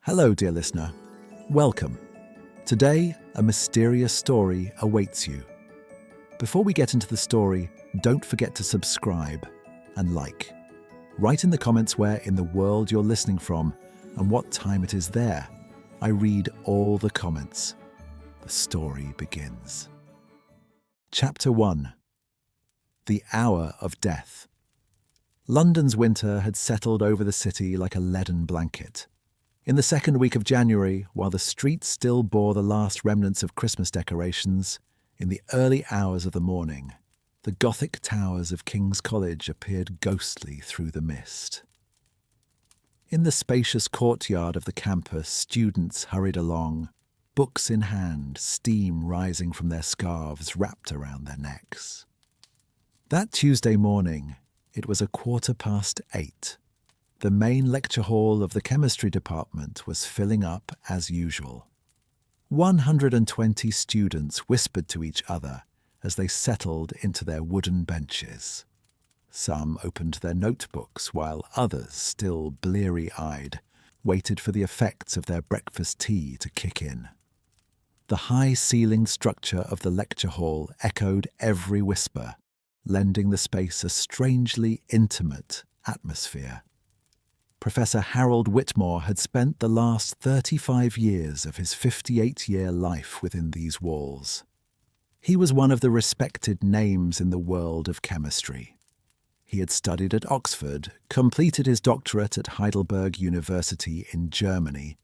Hello, dear listener. Welcome. Today, a mysterious story awaits you. Before we get into the story, don't forget to subscribe and like. Write in the comments where in the world you're listening from and what time it is there. I read all the comments. The story begins. Chapter 1. The Hour of Death. London's winter had settled over the city like a leaden blanket. In the second week of January, while the streets still bore the last remnants of Christmas decorations, in the early hours of the morning, the Gothic towers of King's College appeared ghostly through the mist. In the spacious courtyard of the campus, students hurried along, books in hand, steam rising from their scarves wrapped around their necks. That Tuesday morning, it was 8:15. The main lecture hall of the chemistry department was filling up as usual. 120 students whispered to each other as they settled into their wooden benches. Some opened their notebooks while others, still bleary-eyed, waited for the effects of their breakfast tea to kick in. The high-ceilinged structure of the lecture hall echoed every whisper, lending the space a strangely intimate atmosphere. Professor Harold Whitmore had spent the last 35 years of his 58-year life within these walls. He was one of the respected names in the world of chemistry. He had studied at Oxford, completed his doctorate at Heidelberg University in Germany,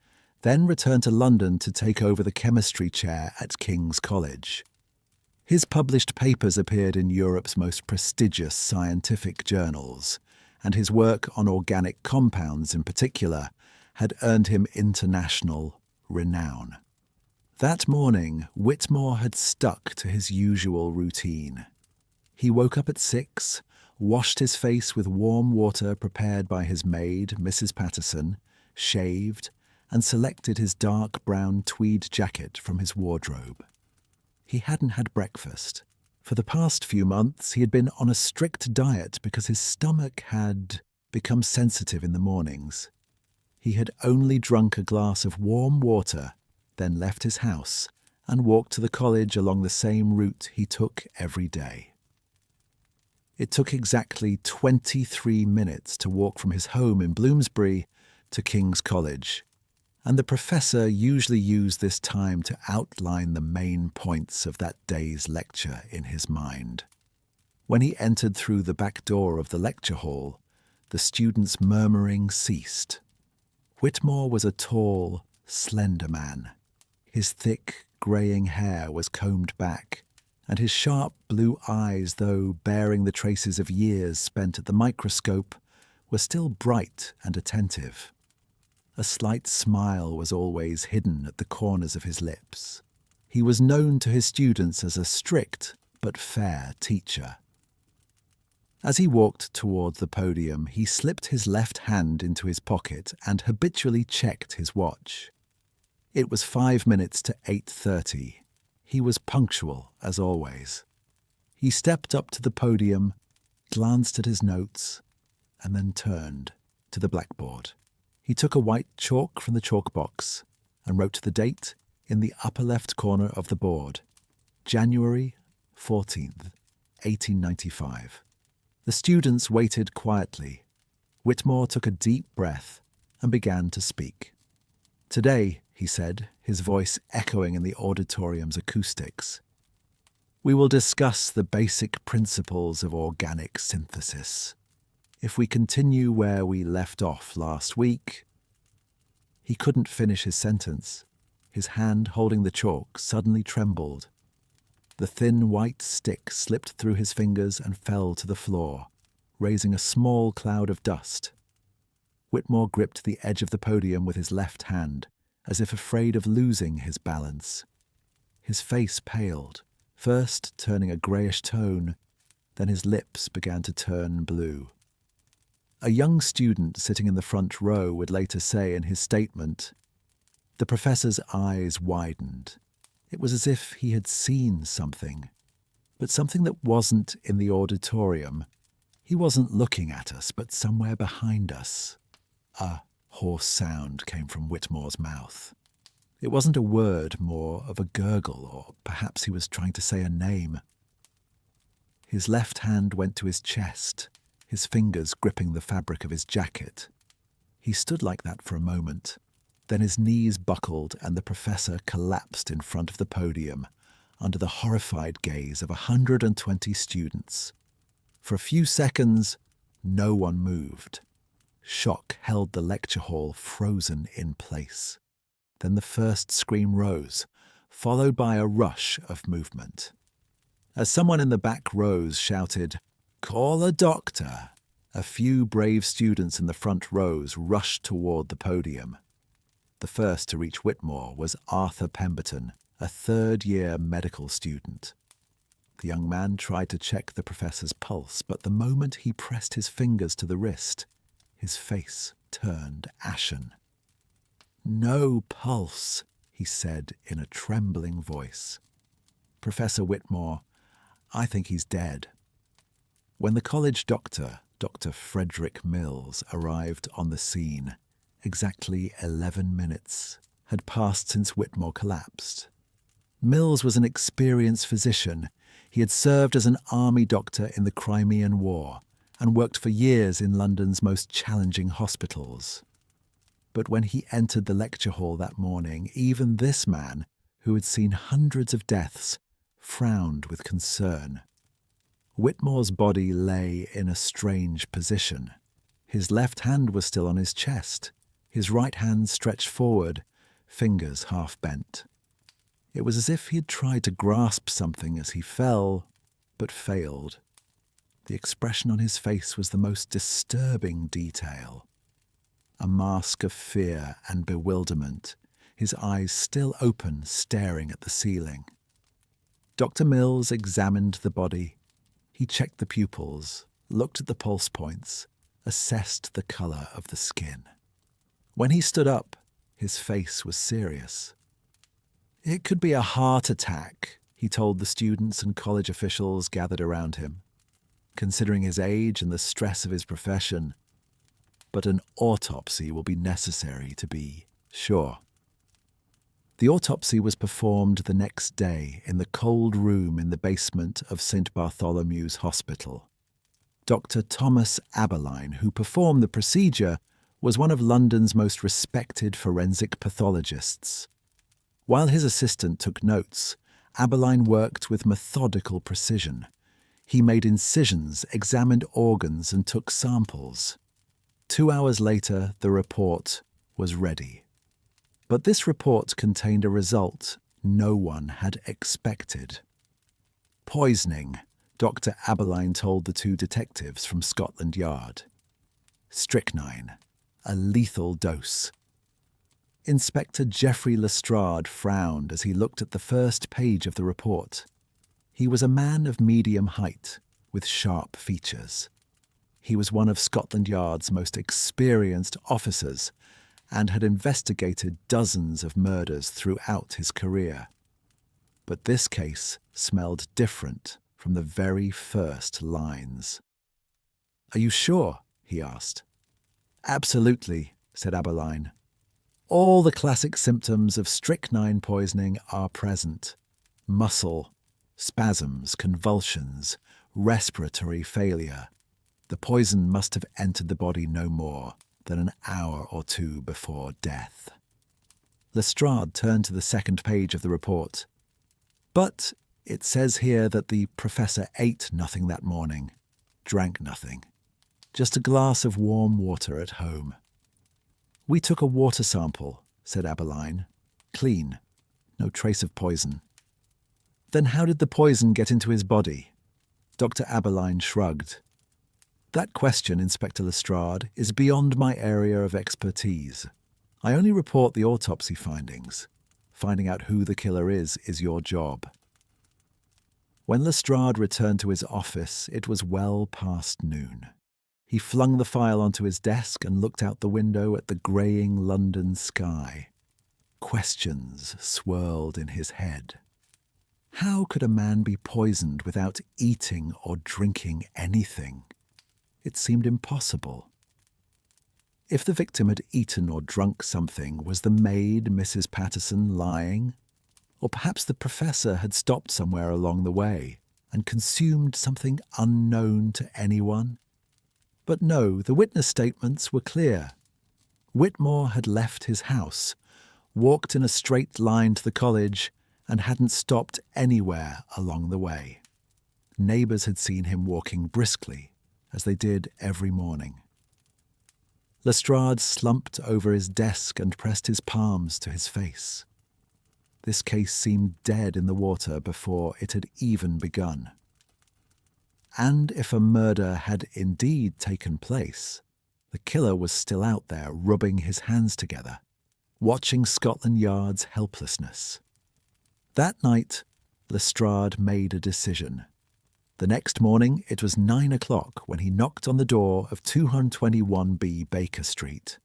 then returned to London to take over the chemistry chair at King's College. His published papers appeared in Europe's most prestigious scientific journals, and his work on organic compounds in particular had earned him international renown. That morning, Whitmore had stuck to his usual routine. He woke up at 6, washed his face with warm water prepared by his maid, Mrs. Patterson, shaved, and selected his dark brown tweed jacket from his wardrobe. He hadn't had breakfast. For the past few months, he had been on a strict diet because his stomach had become sensitive in the mornings. He had only drunk a glass of warm water, then left his house and walked to the college along the same route he took every day. It took exactly 23 minutes to walk from his home in Bloomsbury to King's College, and the professor usually used this time to outline the main points of that day's lecture in his mind. When he entered through the back door of the lecture hall, the students' murmuring ceased. Whitmore was a tall, slender man. His thick, greying hair was combed back, and his sharp blue eyes, though bearing the traces of years spent at the microscope, were still bright and attentive. A slight smile was always hidden at the corners of his lips. He was known to his students as a strict but fair teacher. As he walked toward the podium, he slipped his left hand into his pocket and habitually checked his watch. It was 5 minutes to 8:30. He was punctual, as always. He stepped up to the podium, glanced at his notes, and then turned to the blackboard. He took a white chalk from the chalk box and wrote the date in the upper left corner of the board, January 14th, 1895. The students waited quietly. Whitmore took a deep breath and began to speak. "Today," he said, his voice echoing in the auditorium's acoustics, "we will discuss the basic principles of organic synthesis. If we continue where we left off last week..." He couldn't finish his sentence. His hand holding the chalk suddenly trembled. The thin white stick slipped through his fingers and fell to the floor, raising a small cloud of dust. Whitmore gripped the edge of the podium with his left hand, as if afraid of losing his balance. His face paled, first turning a greyish tone, then his lips began to turn blue. A young student sitting in the front row would later say in his statement, "The professor's eyes widened. It was as if he had seen something, but something that wasn't in the auditorium. He wasn't looking at us, but somewhere behind us. A Hoarse sound came from Whitmore's mouth. It wasn't a word, more of a gurgle, or perhaps he was trying to say a name. His left hand went to his chest, his fingers gripping the fabric of his jacket. He stood like that for a moment. Then his knees buckled and the professor collapsed in front of the podium under the horrified gaze of 120 students. For a few seconds, no one moved. Shock held the lecture hall frozen in place. Then the first scream rose, followed by a rush of movement. As someone in the back rows shouted, "Call a doctor!" a few brave students in the front rows rushed toward the podium. The first to reach Whitmore was Arthur Pemberton, a third-year medical student. The young man tried to check the professor's pulse, but the moment he pressed his fingers to the wrist, his face turned ashen. "No pulse," he said in a trembling voice. "Professor Whitmore, I think he's dead." When the college doctor, Dr. Frederick Mills, arrived on the scene, exactly 11 minutes had passed since Whitmore collapsed. Mills was an experienced physician. He had served as an army doctor in the Crimean War and worked for years in London's most challenging hospitals. But when he entered the lecture hall that morning, even this man, who had seen hundreds of deaths, frowned with concern. Whitmore's body lay in a strange position. His left hand was still on his chest, his right hand stretched forward, fingers half bent. It was as if he had tried to grasp something as he fell, but failed. The expression on his face was the most disturbing detail. A mask of fear and bewilderment, his eyes still open, staring at the ceiling. Dr. Mills examined the body. He checked the pupils, looked at the pulse points, assessed the color of the skin. When he stood up, his face was serious. "It could be a heart attack," he told the students and college officials gathered around him, considering his age and the stress of his profession. "But an autopsy will be necessary to be sure." The autopsy was performed the next day in the cold room in the basement of St. Bartholomew's Hospital. Dr. Thomas Aberline, who performed the procedure, was one of London's most respected forensic pathologists. While his assistant took notes, Aberline worked with methodical precision. He made incisions, examined organs, and took samples. 2 hours later, the report was ready. But this report contained a result no one had expected. "Poisoning," Dr. Aberline told the two detectives from Scotland Yard. "Strychnine, a lethal dose." Inspector Geoffrey Lestrade frowned as he looked at the first page of the report. He was a man of medium height, with sharp features. He was one of Scotland Yard's most experienced officers and had investigated dozens of murders throughout his career. But this case smelled different from the very first lines. "Are you sure?" he asked. "Absolutely," said Aberline. "All the classic symptoms of strychnine poisoning are present. Muscle, spasms, convulsions, respiratory failure. The poison must have entered the body no more than an hour or two before death." Lestrade turned to the second page of the report. "But it says here that the professor ate nothing that morning, drank nothing. Just a glass of warm water at home." "We took a water sample," said Aberline. "Clean. No trace of poison." "Then how did the poison get into his body?" Dr. Aberline shrugged. "That question, Inspector Lestrade, is beyond my area of expertise. I only report the autopsy findings. Finding out who the killer is your job." When Lestrade returned to his office, it was well past noon. He flung the file onto his desk and looked out the window at the greying London sky. Questions swirled in his head. How could a man be poisoned without eating or drinking anything? It seemed impossible. If the victim had eaten or drunk something, was the maid, Mrs. Patterson, lying? Or perhaps the professor had stopped somewhere along the way and consumed something unknown to anyone? But no, the witness statements were clear. Whitmore had left his house, walked in a straight line to the college, and hadn't stopped anywhere along the way. Neighbours had seen him walking briskly, as they did every morning. Lestrade slumped over his desk and pressed his palms to his face. This case seemed dead in the water before it had even begun. And if a murder had indeed taken place, the killer was still out there rubbing his hands together, watching Scotland Yard's helplessness. That night, Lestrade made a decision. The next morning, it was 9 o'clock when he knocked on the door of 221B Baker Street.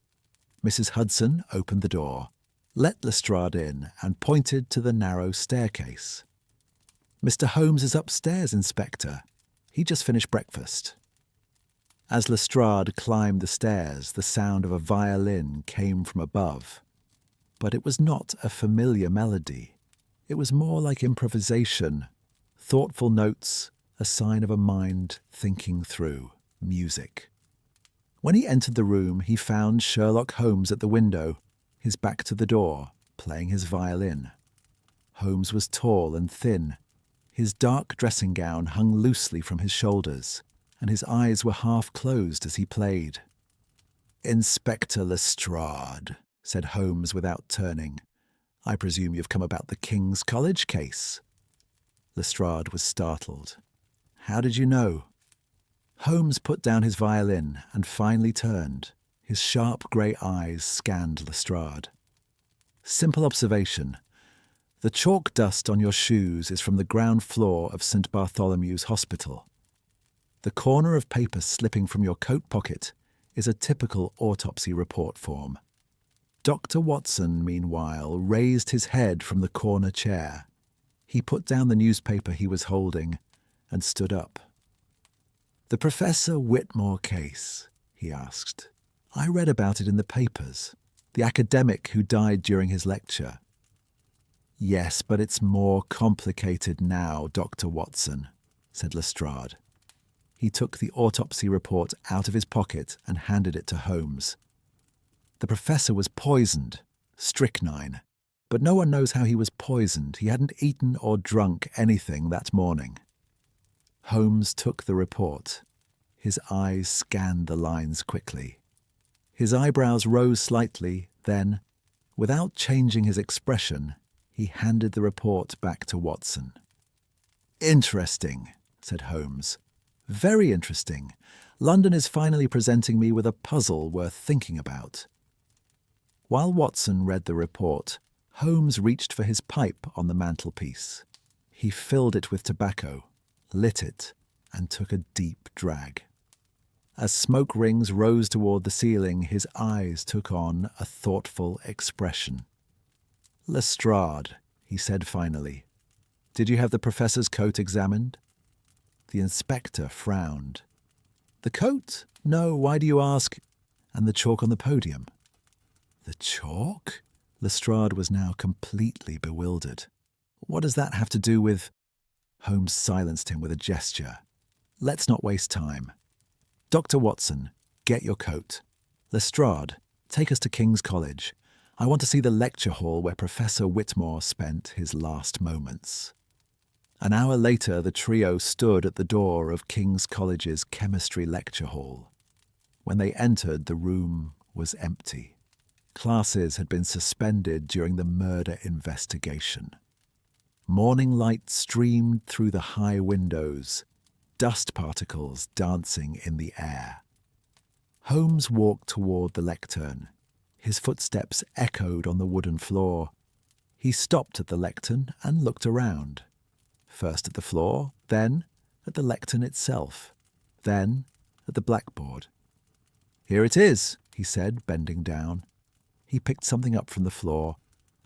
Mrs. Hudson opened the door, let Lestrade in, and pointed to the narrow staircase. "Mr. Holmes is upstairs, Inspector. He just finished breakfast." As Lestrade climbed the stairs, the sound of a violin came from above. But it was not a familiar melody. It was more like improvisation, thoughtful notes, a sign of a mind thinking through music. When he entered the room, he found Sherlock Holmes at the window, his back to the door, playing his violin. Holmes was tall and thin. His dark dressing gown hung loosely from his shoulders, and his eyes were half closed as he played. "Inspector Lestrade," said Holmes without turning. "I presume you've come about the King's College case." Lestrade was startled. "How did you know?" Holmes put down his violin and finally turned. His sharp grey eyes scanned Lestrade. "Simple observation. The chalk dust on your shoes is from the ground floor of St. Bartholomew's Hospital. The corner of paper slipping from your coat pocket is a typical autopsy report form." Dr. Watson, meanwhile, raised his head from the corner chair. He put down the newspaper he was holding and stood up. "The Professor Whitmore case," he asked. "I read about it in the papers. The academic who died during his lecture." "Yes, but it's more complicated now, Dr. Watson," said Lestrade. He took the autopsy report out of his pocket and handed it to Holmes. "The professor was poisoned, strychnine, but no one knows how he was poisoned. He hadn't eaten or drunk anything that morning." Holmes took the report. His eyes scanned the lines quickly. His eyebrows rose slightly, then, without changing his expression, he handed the report back to Watson. "Interesting," said Holmes. "Very interesting. London is finally presenting me with a puzzle worth thinking about." While Watson read the report, Holmes reached for his pipe on the mantelpiece. He filled it with tobacco, lit it, and took a deep drag. As smoke rings rose toward the ceiling, his eyes took on a thoughtful expression. "Lestrade," he said finally, "did you have the professor's coat examined?" The inspector frowned. "The coat? No, why do you ask? And the chalk on the podium?" "The chalk?" Lestrade was now completely bewildered. "What does that have to do with—" Holmes silenced him with a gesture. "Let's not waste time. Dr. Watson, get your coat. Lestrade, take us to King's College. I want to see the lecture hall where Professor Whitmore spent his last moments." An hour later, the trio stood at the door of King's College's chemistry lecture hall. When they entered, the room was empty. Classes had been suspended during the murder investigation. Morning light streamed through the high windows, dust particles dancing in the air. Holmes walked toward the lectern. His footsteps echoed on the wooden floor. He stopped at the lectern and looked around. First at the floor, then at the lectern itself, then at the blackboard. "Here it is," he said, bending down. He picked something up from the floor,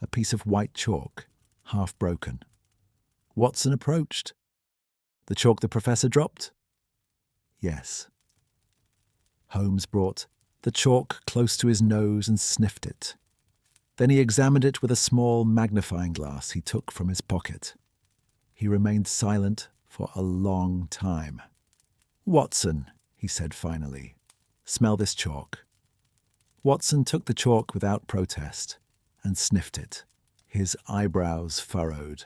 a piece of white chalk, half broken. Watson approached. "The chalk the professor dropped?" "Yes." Holmes brought the chalk close to his nose and sniffed it. Then he examined it with a small magnifying glass he took from his pocket. He remained silent for a long time. "Watson," he said finally, "smell this chalk." Watson took the chalk without protest and sniffed it, his eyebrows furrowed.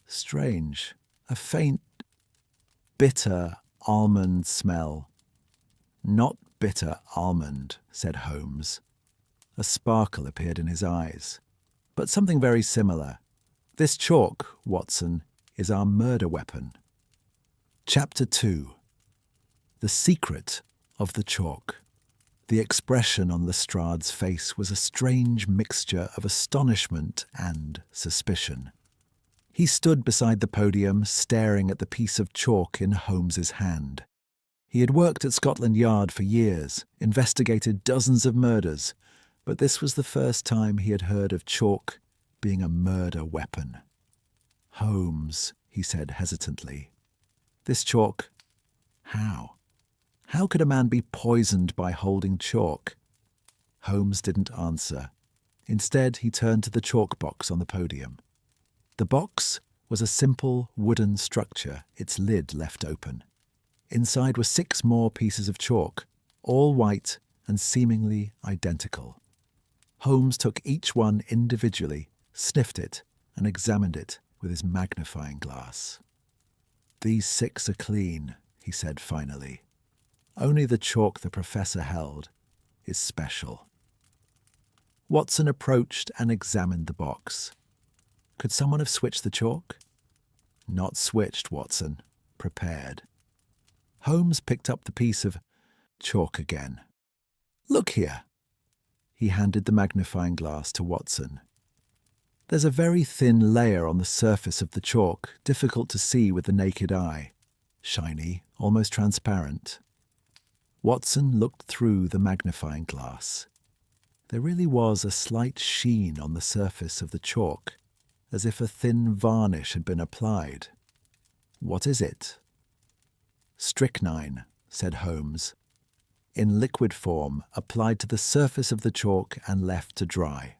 Strange, a faint, bitter almond smell. "Not bitter almond," said Holmes. A sparkle appeared in his eyes. "But something very similar. This chalk, Watson, is our murder weapon." Chapter 2. The Secret of the Chalk. The expression on Lestrade's face was a strange mixture of astonishment and suspicion. He stood beside the podium, staring at the piece of chalk in Holmes's hand. He had worked at Scotland Yard for years, investigated dozens of murders, but this was the first time he had heard of chalk being a murder weapon. "Holmes," he said hesitantly, "this chalk, how? How could a man be poisoned by holding chalk?" Holmes didn't answer. Instead, he turned to the chalk box on the podium. The box was a simple wooden structure, its lid left open. Inside were 6 more pieces of chalk, all white and seemingly identical. Holmes took each one individually, sniffed it, and examined it with his magnifying glass. "These 6 are clean," he said finally. "Only the chalk the professor held is special." Watson approached and examined the box. Could someone have switched the chalk? "Not switched, Watson. Prepared." Holmes picked up the piece of chalk again. "Look here." He handed the magnifying glass to Watson. "There's a very thin layer on the surface of the chalk, difficult to see with the naked eye. Shiny, almost transparent." Watson looked through the magnifying glass. There really was a slight sheen on the surface of the chalk, as if a thin varnish had been applied. "What is it?" "Strychnine," said Holmes. "In liquid form, applied to the surface of the chalk and left to dry.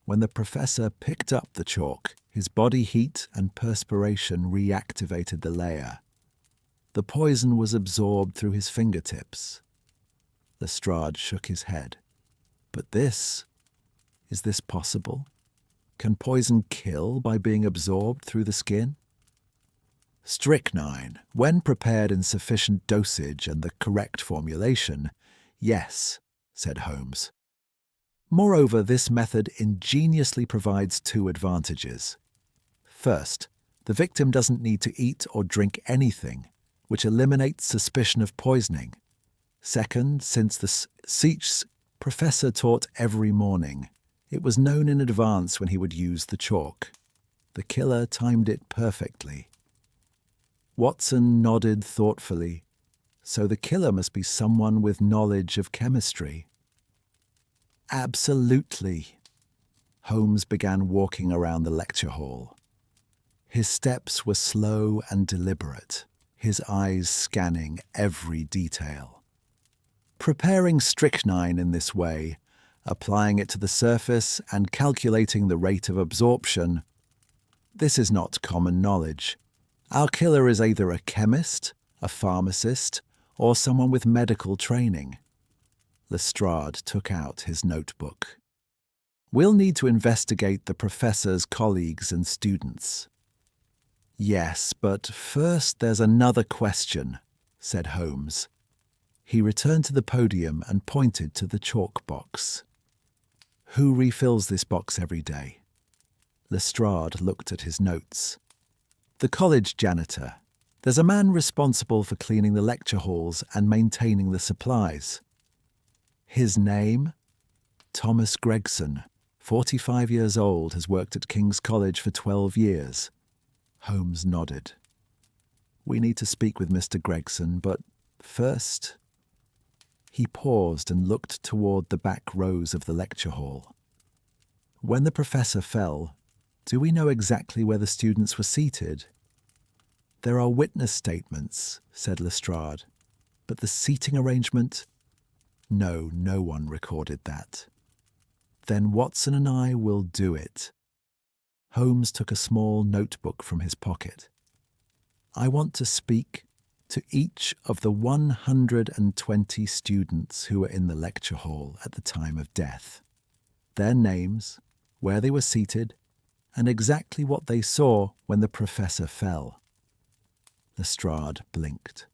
When the professor picked up the chalk, his body heat and perspiration reactivated the layer. The poison was absorbed through his fingertips." Lestrade shook his head. "But is this possible? Can poison kill by being absorbed through the skin?" "Strychnine, when prepared in sufficient dosage and the correct formulation, yes," said Holmes. "Moreover, this method ingeniously provides 2 advantages. First, the victim doesn't need to eat or drink anything, which eliminates suspicion of poisoning. Second, since the Seach's professor taught every morning, it was known in advance when he would use the chalk. The killer timed it perfectly." Watson nodded thoughtfully. "So the killer must be someone with knowledge of chemistry." "Absolutely." Holmes began walking around the lecture hall. His steps were slow and deliberate, his eyes scanning every detail. "Preparing strychnine in this way, applying it to the surface and calculating the rate of absorption, this is not common knowledge. Our killer is either a chemist, a pharmacist, or someone with medical training." Lestrade took out his notebook. "We'll need to investigate the professor's colleagues and students." "Yes, but first there's another question," said Holmes. He returned to the podium and pointed to the chalk box. "Who refills this box every day?" Lestrade looked at his notes. "The college janitor. There's a man responsible for cleaning the lecture halls and maintaining the supplies." "His name?" "Thomas Gregson, 45 years old, has worked at King's College for 12 years. Holmes nodded. "We need to speak with Mr. Gregson, but first—" He paused and looked toward the back rows of the lecture hall. "When the professor fell, do we know exactly where the students were seated?" "There are witness statements," said Lestrade, "but the seating arrangement—" No, no one recorded that. Then Watson and I will do it. Holmes took a small notebook from his pocket. I want to speak to each of the 120 students who were in the lecture hall at the time of death. Their names, where they were seated, and exactly what they saw when the professor fell. Lestrade blinked.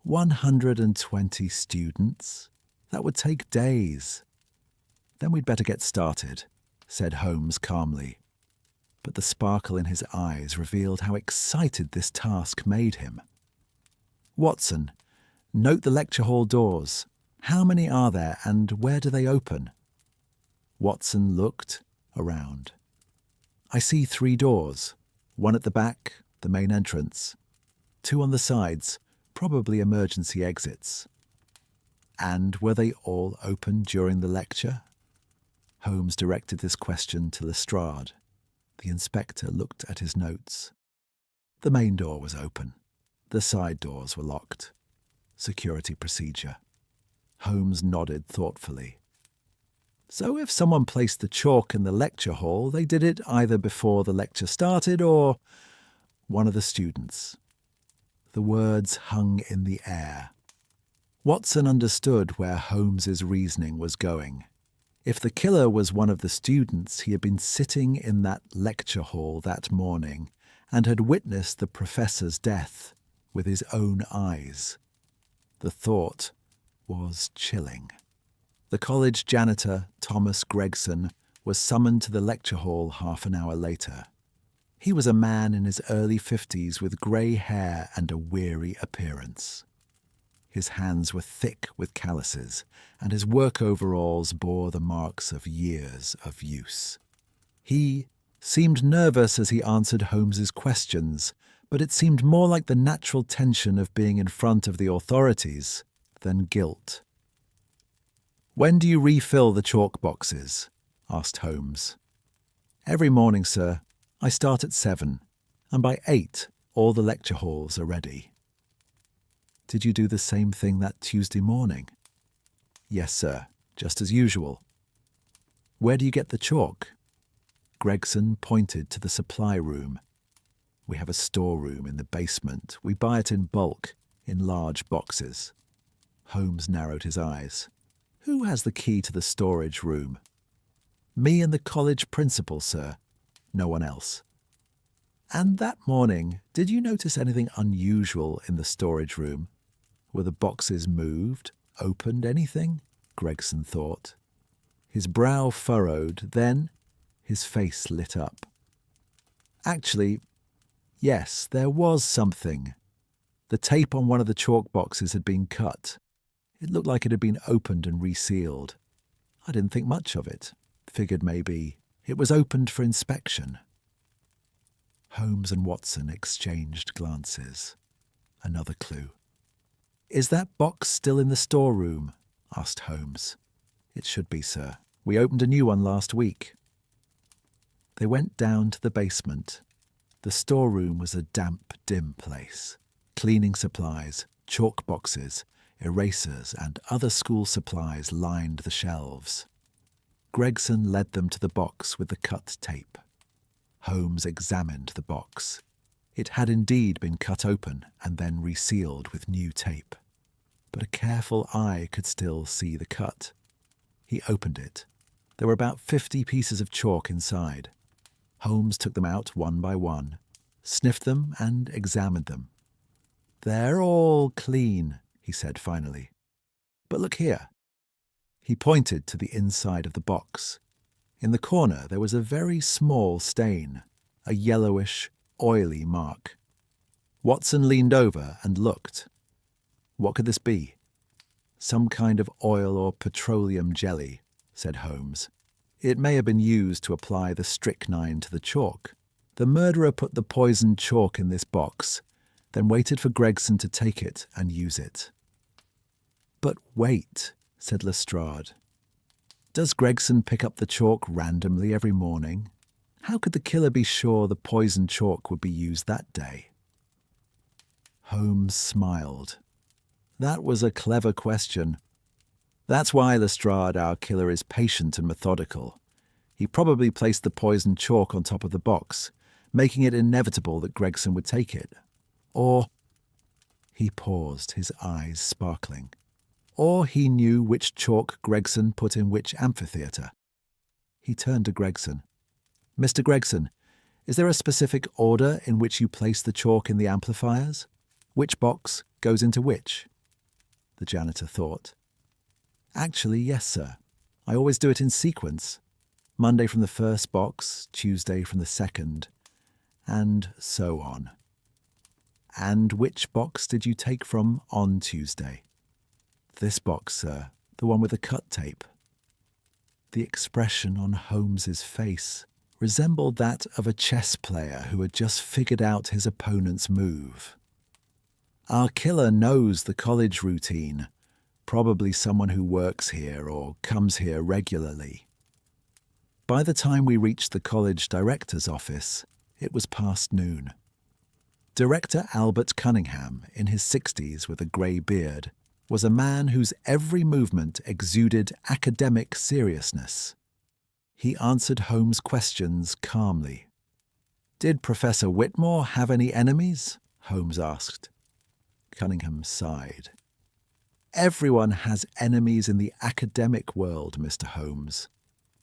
120 students? That would take days. Then we'd better get started, said Holmes calmly. But the sparkle in his eyes revealed how excited this task made him. Watson, note the lecture hall doors. How many are there and where do they open? Watson looked around. I see 3 doors, one at the back, the main entrance, 2 on the sides, probably emergency exits. And were they all open during the lecture? Holmes directed this question to Lestrade. The inspector looked at his notes. The main door was open. The side doors were locked. Security procedure. Holmes nodded thoughtfully. So if someone placed the chalk in the lecture hall, they did it either before the lecture started or one of the students. The words hung in the air. Watson understood where Holmes's reasoning was going. If the killer was one of the students, he had been sitting in that lecture hall that morning and had witnessed the professor's death with his own eyes. The thought was chilling. The college janitor, Thomas Gregson, was summoned to the lecture hall half an hour later. He was a man in his early 50s with grey hair and a weary appearance. His hands were thick with calluses, and his work overalls bore the marks of years of use. He seemed nervous as he answered Holmes's questions, but it seemed more like the natural tension of being in front of the authorities than guilt. "When do you refill the chalk boxes?" asked Holmes. "Every morning, sir. I start at 7, and by 8 all the lecture halls are ready." "Did you do the same thing that Tuesday morning?" "Yes, sir, just as usual." "Where do you get the chalk?" Gregson pointed to the supply room. "We have a storeroom in the basement. We buy it in bulk, in large boxes." Holmes narrowed his eyes. "Who has the key to the storage room?" "Me and the college principal, sir. No one else." "And that morning, did you notice anything unusual in the storage room? Were the boxes moved, opened, anything?" Gregson thought. His brow furrowed, then his face lit up. "Actually, yes, there was something. The tape on one of the chalk boxes had been cut. It looked like it had been opened and resealed. I didn't think much of it. Figured maybe it was opened for inspection." Holmes and Watson exchanged glances. Another clue. "Is that box still in the storeroom?" asked Holmes. "It should be, sir. We opened a new one last week." They went down to the basement. The storeroom was a damp, dim place. Cleaning supplies, chalk boxes, erasers, and other school supplies lined the shelves. Gregson led them to the box with the cut tape. Holmes examined the box. It had indeed been cut open and then resealed with new tape. But a careful eye could still see the cut. He opened it. There were about 50 pieces of chalk inside. Holmes took them out one by one, sniffed them and examined them. "They're all clean," he said finally. "But look here." He pointed to the inside of the box. In the corner there was a very small stain, a yellowish, oily mark. Watson leaned over and looked. "What could this be?" "Some kind of oil or petroleum jelly," said Holmes. "It may have been used to apply the strychnine to the chalk. The murderer put the poisoned chalk in this box, then waited for Gregson to take it and use it." "But wait," said Lestrade. "Does Gregson pick up the chalk randomly every morning? How could the killer be sure the poisoned chalk would be used that day?" Holmes smiled. "That was a clever question. That's why Lestrade, our killer, is patient and methodical. He probably placed the poisoned chalk on top of the box, making it inevitable that Gregson would take it. Or, he paused, his eyes sparkling. Or he knew which chalk Gregson put in which amphitheatre. He turned to Gregson. "Mr. Gregson, is there a specific order in which you place the chalk in the amplifiers? Which box goes into which?" The janitor thought. "Actually, yes, sir. I always do it in sequence. Monday from the first box, Tuesday from the second, and so on." "And which box did you take from on Tuesday?" "This box, sir, the one with the cut tape." The expression on Holmes's face resembled that of a chess player who had just figured out his opponent's move. Our killer knows the college routine, probably someone who works here or comes here regularly. By the time we reached the college director's office, it was past noon. Director Albert Cunningham, in his 60s with a grey beard, was a man whose every movement exuded academic seriousness. He answered Holmes' questions calmly. "Did Professor Whitmore have any enemies?" Holmes asked. Cunningham sighed. "Everyone has enemies in the academic world, Mr. Holmes.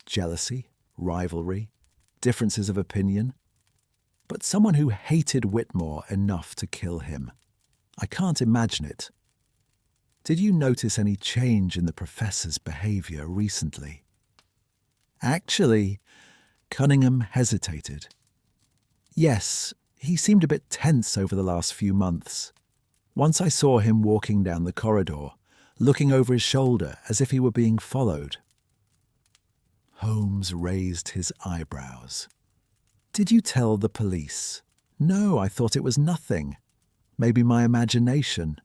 Jealousy, rivalry, differences of opinion. But someone who hated Whitmore enough to kill him. I can't imagine it. Did you notice any change in the professor's behaviour recently?" "Actually," Cunningham hesitated. "Yes, he seemed a bit tense over the last few months. Once I saw him walking down the corridor, looking over his shoulder as if he were being followed." Holmes raised his eyebrows. "Did you tell the police?" "No, I thought it was nothing. Maybe my imagination."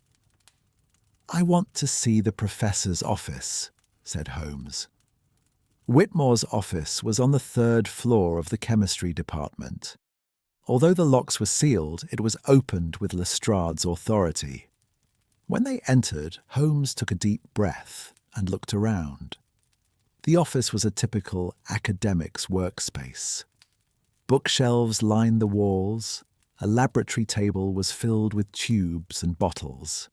"I want to see the professor's office," said Holmes. Whitmore's office was on the 3rd floor of the chemistry department. Although the locks were sealed, it was opened with Lestrade's authority. When they entered, Holmes took a deep breath and looked around. The office was a typical academic's workspace. Bookshelves lined the walls, a laboratory table was filled with tubes and bottles,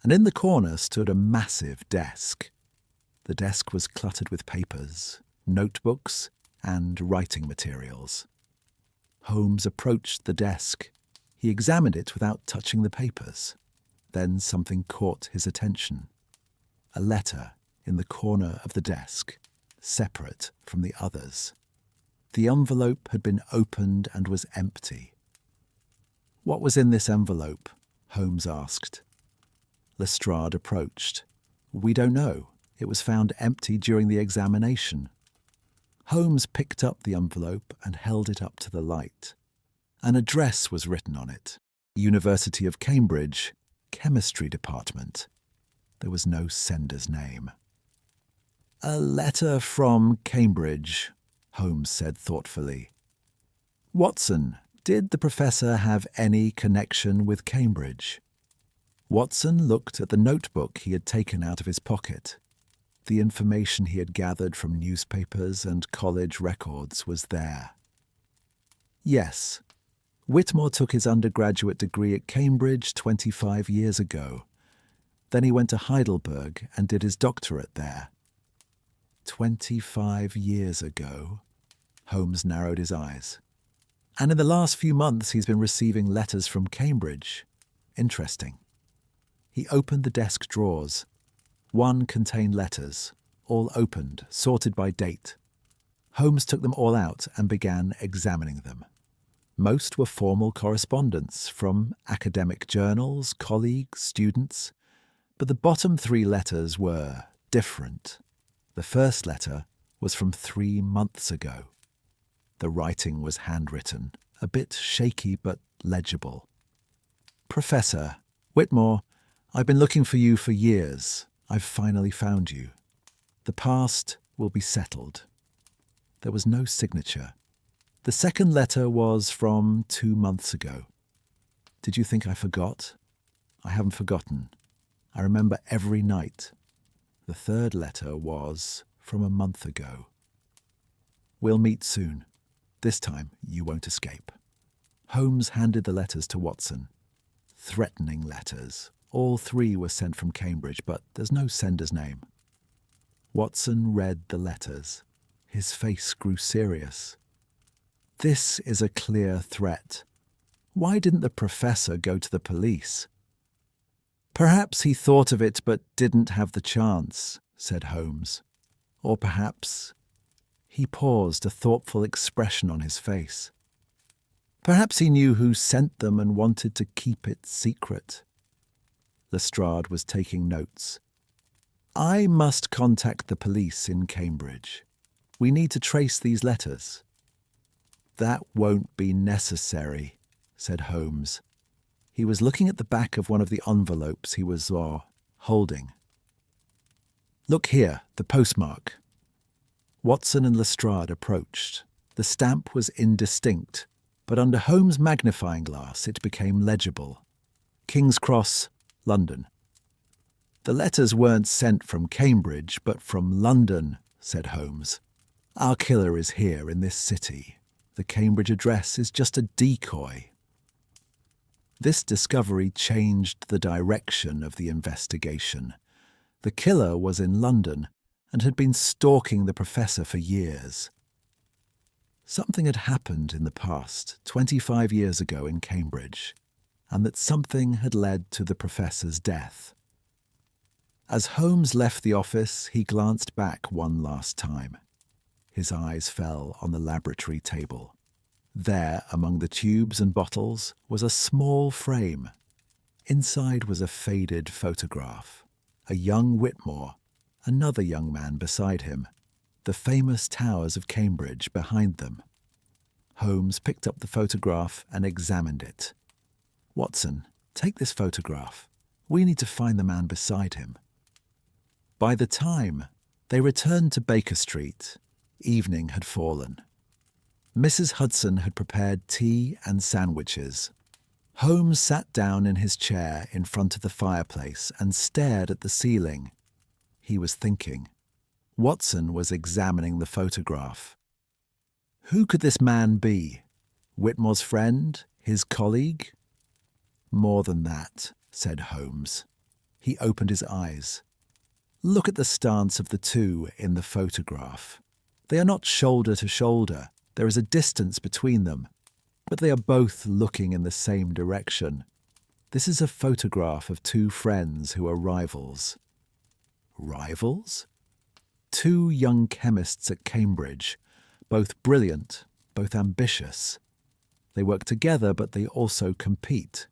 and in the corner stood a massive desk. The desk was cluttered with papers, notebooks, and writing materials. Holmes approached the desk. He examined it without touching the papers. Then something caught his attention. A letter in the corner of the desk, separate from the others. The envelope had been opened and was empty. "What was in this envelope?" Holmes asked. Lestrade approached. "We don't know. It was found empty during the examination." Holmes picked up the envelope and held it up to the light. An address was written on it. University of Cambridge, Chemistry Department. There was no sender's name. "A letter from Cambridge," Holmes said thoughtfully. "Watson, did the professor have any connection with Cambridge?" Watson looked at the notebook he had taken out of his pocket. The information he had gathered from newspapers and college records was there. "Yes. Whitmore took his undergraduate degree at Cambridge 25 years ago. Then he went to Heidelberg and did his doctorate there." 25 years ago? Holmes narrowed his eyes. "And in the last few months he's been receiving letters from Cambridge. Interesting." He opened the desk drawers. One contained letters, all opened, sorted by date. Holmes took them all out and began examining them. Most were formal correspondence from academic journals, colleagues, students. But the bottom 3 letters were different. The first letter was from 3 months ago. The writing was handwritten, a bit shaky but legible. "Professor Whitmore, I've been looking for you for years. I've finally found you. The past will be settled." There was no signature. The second letter was from 2 months ago. "Did you think I forgot? I haven't forgotten. I remember every night." The third letter was from a month ago. "We'll meet soon. This time you won't escape." Holmes handed the letters to Watson. Threatening letters. All three were sent from Cambridge, but there's no sender's name. Watson read the letters. His face grew serious. "This is a clear threat. Why didn't the professor go to the police?" "Perhaps he thought of it but didn't have the chance," said Holmes. "Or perhaps—" He paused, a thoughtful expression on his face. "Perhaps he knew who sent them and wanted to keep it secret." Lestrade was taking notes. "I must contact the police in Cambridge. We need to trace these letters." "That won't be necessary," said Holmes. He was looking at the back of one of the envelopes he was holding. "Look here, the postmark." Watson and Lestrade approached. The stamp was indistinct, but under Holmes' magnifying glass it became legible. King's Cross, London. "The letters weren't sent from Cambridge, but from London," said Holmes. "Our killer is here in this city. The Cambridge address is just a decoy." This discovery changed the direction of the investigation. The killer was in London and had been stalking the professor for years. Something had happened in the past, 25 years ago in Cambridge, and that something had led to the professor's death. As Holmes left the office, he glanced back one last time. His eyes fell on the laboratory table. There, among the tubes and bottles, was a small frame. Inside was a faded photograph. A young Whitmore, another young man beside him, the famous towers of Cambridge behind them. Holmes picked up the photograph and examined it. "Watson, take this photograph. We need to find the man beside him." By the time they returned to Baker Street, evening had fallen. Mrs. Hudson had prepared tea and sandwiches. Holmes sat down in his chair in front of the fireplace and stared at the ceiling. He was thinking. Watson was examining the photograph. Who could this man be? Whitmore's friend? His colleague? "More than that," said Holmes. He opened his eyes. "Look at the stance of the two in the photograph. They are not shoulder to shoulder. There is a distance between them, but they are both looking in the same direction. This is a photograph of two friends who are rivals." Rivals? Two young chemists at Cambridge, both brilliant, both ambitious. They work together, but they also compete.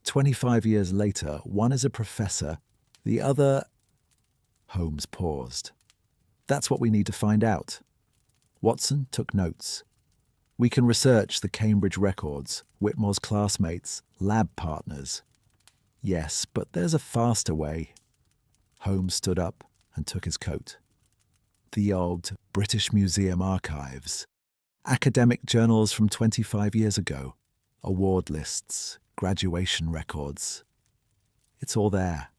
25 years later, one is a professor, the other— Holmes paused. "That's what we need to find out." Watson took notes. "We can research the Cambridge records, Whitmore's classmates, lab partners." "Yes, but there's a faster way." Holmes stood up and took his coat. "The old British Museum archives. Academic journals from 25 years ago. Award lists, graduation records. It's all there."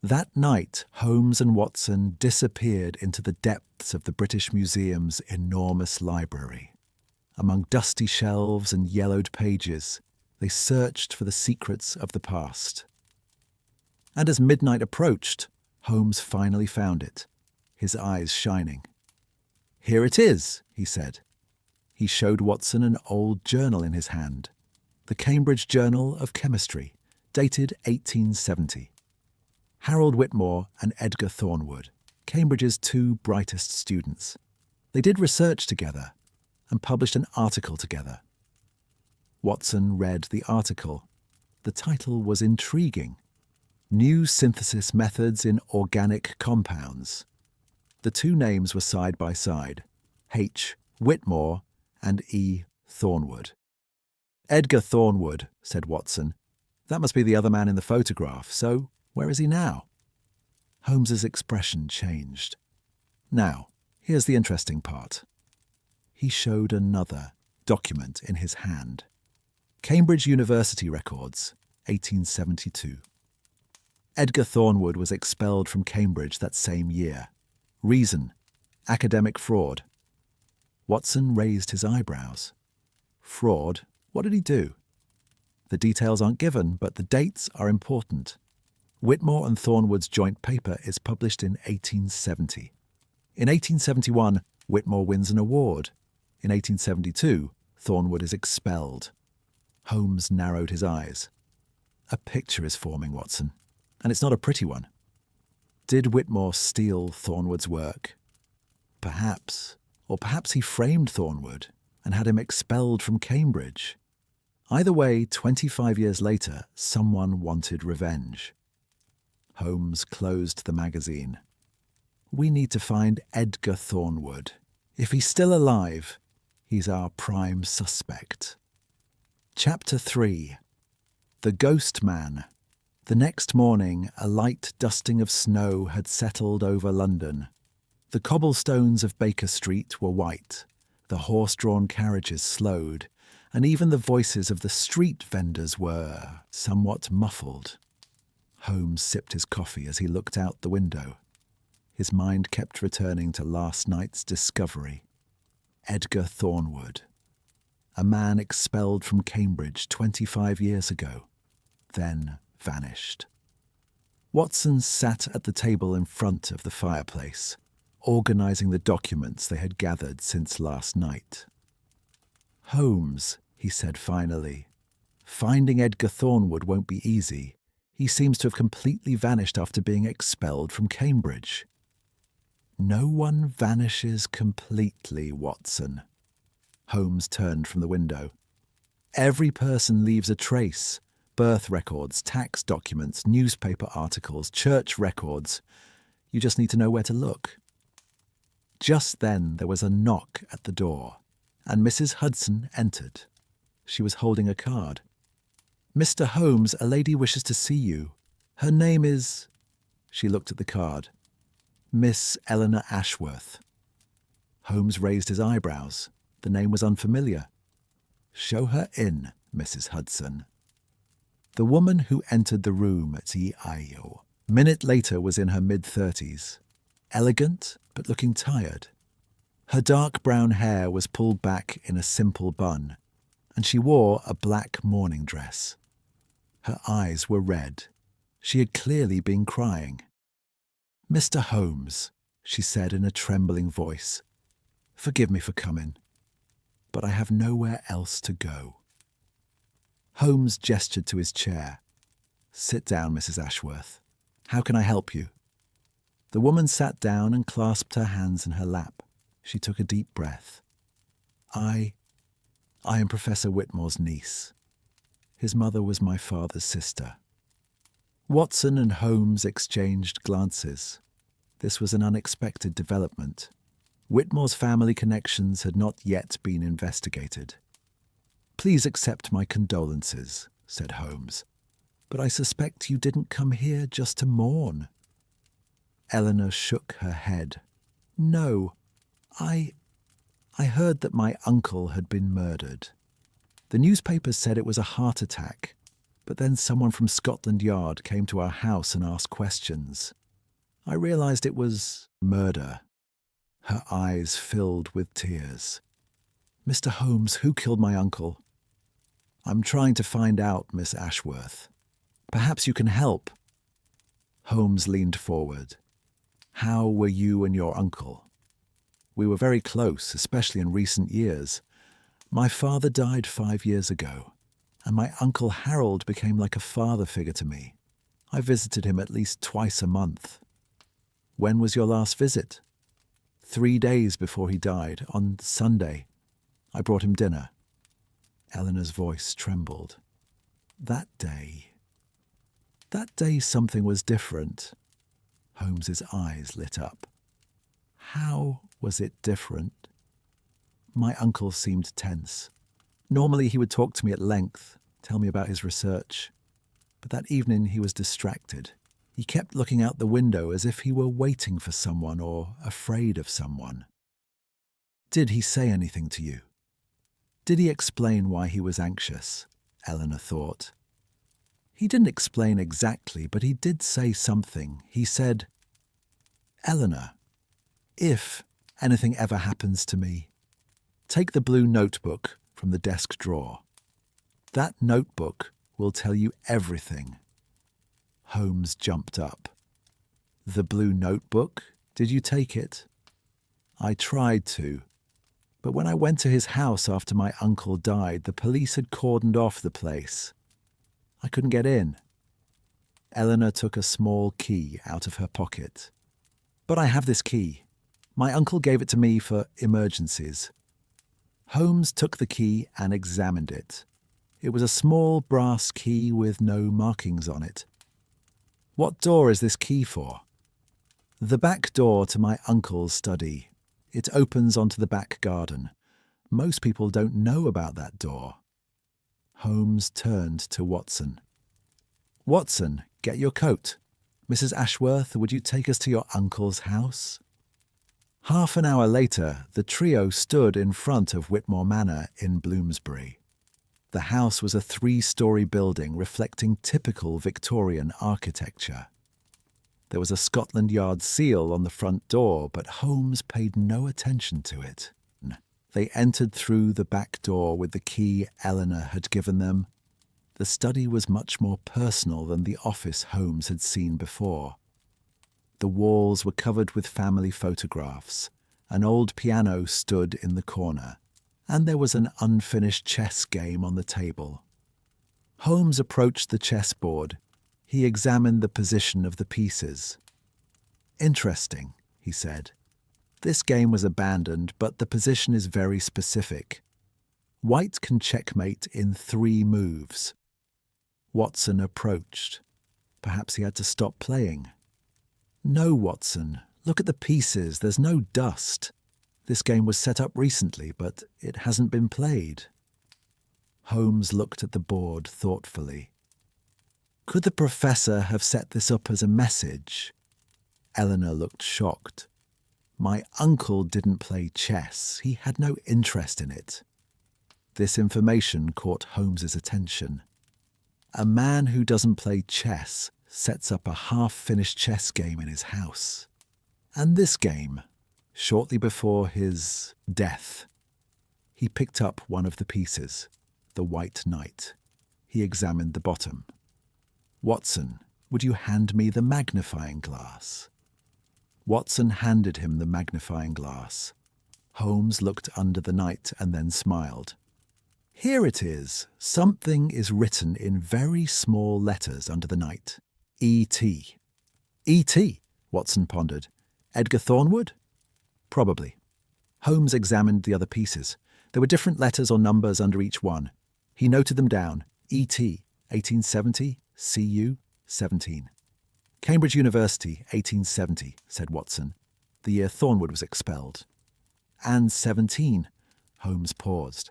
That night, Holmes and Watson disappeared into the depths of the British Museum's enormous library. Among dusty shelves and yellowed pages, they searched for the secrets of the past. And as midnight approached, Holmes finally found it, his eyes shining. "Here it is," he said. He showed Watson an old journal in his hand, the Cambridge Journal of Chemistry, dated 1870. Harold Whitmore and Edgar Thornwood, Cambridge's two brightest students. They did research together and published an article together. Watson read the article. The title was intriguing. New Synthesis Methods in Organic Compounds. The two names were side by side, H. Whitmore and E. Thornwood. "Edgar Thornwood," said Watson. "That must be the other man in the photograph, so where is he now?" Holmes's expression changed. "Now, here's the interesting part." He showed another document in his hand. Cambridge University records, 1872. Edgar Thornwood was expelled from Cambridge that same year. Reason: academic fraud. Watson raised his eyebrows. Fraud? What did he do? The details aren't given, but the dates are important. Whitmore and Thornwood's joint paper is published in 1870. In 1871, Whitmore wins an award. In 1872, Thornwood is expelled. Holmes narrowed his eyes. A picture is forming, Watson, and it's not a pretty one. Did Whitmore steal Thornwood's work? Perhaps. Or perhaps he framed Thornwood and had him expelled from Cambridge. Either way, 25 years later, someone wanted revenge. Holmes closed the magazine. We need to find Edgar Thornwood. If he's still alive, he's our prime suspect. Chapter 3. The Ghost Man. The next morning, a light dusting of snow had settled over London. The cobblestones of Baker Street were white, the horse-drawn carriages slowed, and even the voices of the street vendors were somewhat muffled. Holmes sipped his coffee as he looked out the window. His mind kept returning to last night's discovery. Edgar Thornwood. A man expelled from Cambridge 25 years ago, then vanished. Watson sat at the table in front of the fireplace, organizing the documents they had gathered since last night. Holmes, he said finally, finding Edgar Thornwood won't be easy. He seems to have completely vanished after being expelled from Cambridge. No one vanishes completely, Watson. Holmes turned from the window. Every person leaves a trace. Birth records, tax documents, newspaper articles, church records. You just need to know where to look. Just then there was a knock at the door, and Mrs. Hudson entered. She was holding a card. "Mr. Holmes, a lady wishes to see you. Her name is—" She looked at the card. "Miss Eleanor Ashworth." Holmes raised his eyebrows. The name was unfamiliar. "Show her in, Mrs. Hudson." The woman who entered the room at a minute later was in her mid-30s, elegant but looking tired. Her dark brown hair was pulled back in a simple bun, and she wore a black morning dress. Her eyes were red. She had clearly been crying. "Mr. Holmes," she said in a trembling voice, "forgive me for coming, but I have nowhere else to go." Holmes gestured to his chair. "Sit down, Mrs. Ashworth. How can I help you?" The woman sat down and clasped her hands in her lap. She took a deep breath. I am Professor Whitmore's niece. His mother was my father's sister." Watson and Holmes exchanged glances. This was an unexpected development. Whitmore's family connections had not yet been investigated. "Please accept my condolences," said Holmes. "But I suspect you didn't come here just to mourn." Eleanor shook her head. "No, I heard that my uncle had been murdered. The newspapers said it was a heart attack, but then someone from Scotland Yard came to our house and asked questions. I realized it was murder." Her eyes filled with tears. "Mr. Holmes, who killed my uncle?" "I'm trying to find out, Miss Ashworth. Perhaps you can help." Holmes leaned forward. "How were you and your uncle?" "We were very close, especially in recent years. My father died 5 years ago, and my uncle Harold became like a father figure to me. I visited him at least twice a month." "When was your last visit?" 3 days before he died, on Sunday. I brought him dinner." Eleanor's voice trembled. That day something was different." Holmes's eyes lit up. "How was it different?" "My uncle seemed tense. Normally he would talk to me at length, tell me about his research. But that evening he was distracted. He kept looking out the window as if he were waiting for someone or afraid of someone." "Did he say anything to you?" "Did he explain why he was anxious?" Eleanor thought. He didn't explain exactly, but he did say something. He said, "Eleanor, if anything ever happens to me, take the blue notebook from the desk drawer. That notebook will tell you everything." Holmes jumped up. "The blue notebook? Did you take it?" "I tried to, but when I went to his house after my uncle died, the police had cordoned off the place. I couldn't get in." Eleanor took a small key out of her pocket. "But I have this key. My uncle gave it to me for emergencies." Holmes took the key and examined it. It was a small brass key with no markings on it. "What door is this key for?" "The back door to my uncle's study. It opens onto the back garden. Most people don't know about that door." Holmes turned to Watson. "Watson, get your coat. Mrs. Ashworth, would you take us to your uncle's house?" Half an hour later, the trio stood in front of Whitmore Manor in Bloomsbury. The house was a 3-story building reflecting typical Victorian architecture. There was a Scotland Yard seal on the front door, but Holmes paid no attention to it. They entered through the back door with the key Eleanor had given them. The study was much more personal than the office Holmes had seen before. The walls were covered with family photographs. An old piano stood in the corner, and there was an unfinished chess game on the table. Holmes approached the chessboard. He examined the position of the pieces. "Interesting," he said. "This game was abandoned, but the position is very specific. White can checkmate in 3 moves." Watson approached. Perhaps he had to stop playing. "No, Watson. Look at the pieces. There's no dust. This game was set up recently, but it hasn't been played." Holmes looked at the board thoughtfully. "Could the professor have set this up as a message?" Eleanor looked shocked. "My uncle didn't play chess. He had no interest in it." This information caught Holmes's attention. A man who doesn't play chess sets up a half-finished chess game in his house. And this game, shortly before his death. He picked up one of the pieces, the white knight. He examined the bottom. "Watson, would you hand me the magnifying glass?" Watson handed him the magnifying glass. Holmes looked under the knight and then smiled. "Here it is. Something is written in very small letters under the knight. E.T. "E.T.?" Watson pondered. "Edgar Thornwood?" "Probably." Holmes examined the other pieces. There were different letters or numbers under each one. He noted them down. E.T., 1870, C.U., 17. "Cambridge University, 1870, said Watson. The year Thornwood was expelled. "And 17. Holmes paused.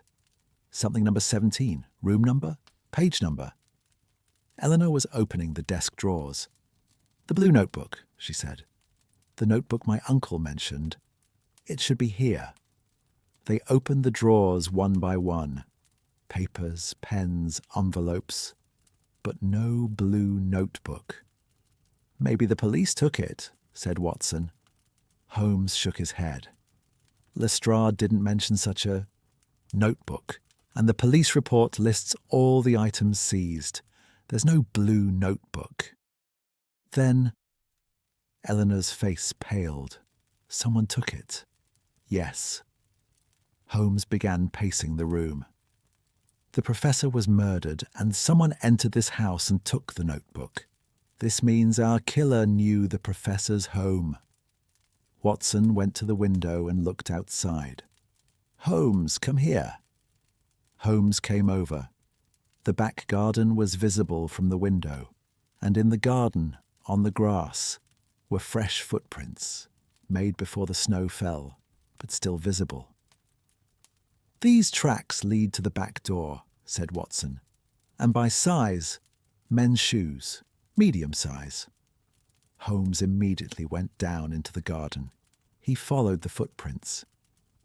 "Something number 17. Room number? Page number?" Eleanor was opening the desk drawers. "The blue notebook," she said. "The notebook my uncle mentioned. It should be here." They opened the drawers one by one. Papers, pens, envelopes. But no blue notebook. "Maybe the police took it," said Watson. Holmes shook his head. "Lestrade didn't mention such a notebook, and the police report lists all the items seized. There's no blue notebook." "Then—" Eleanor's face paled. "Someone took it." "Yes." Holmes began pacing the room. "The professor was murdered, and someone entered this house and took the notebook. This means our killer knew the professor's home." Watson went to the window and looked outside. "Holmes, come here." Holmes came over. The back garden was visible from the window, and in the garden, on the grass, were fresh footprints, made before the snow fell, but still visible. "These tracks lead to the back door," said Watson, "and by size, men's shoes, medium size." Holmes immediately went down into the garden. He followed the footprints.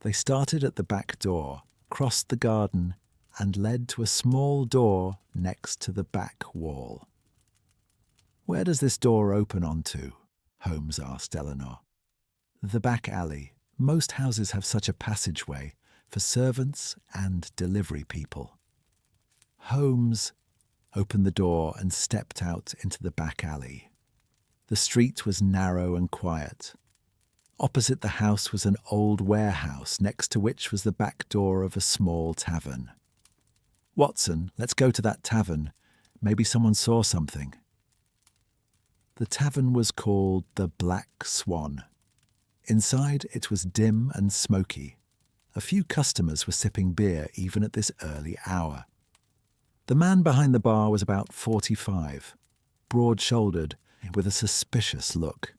They started at the back door, crossed the garden, and led to a small door next to the back wall. "Where does this door open onto?" Holmes asked Eleanor. "The back alley. Most houses have such a passageway for servants and delivery people." Holmes opened the door and stepped out into the back alley. The street was narrow and quiet. Opposite the house was an old warehouse, next to which was the back door of a small tavern. "Watson, let's go to that tavern. Maybe someone saw something." The tavern was called the Black Swan. Inside, it was dim and smoky. A few customers were sipping beer even at this early hour. The man behind the bar was about 45, broad-shouldered, with a suspicious look.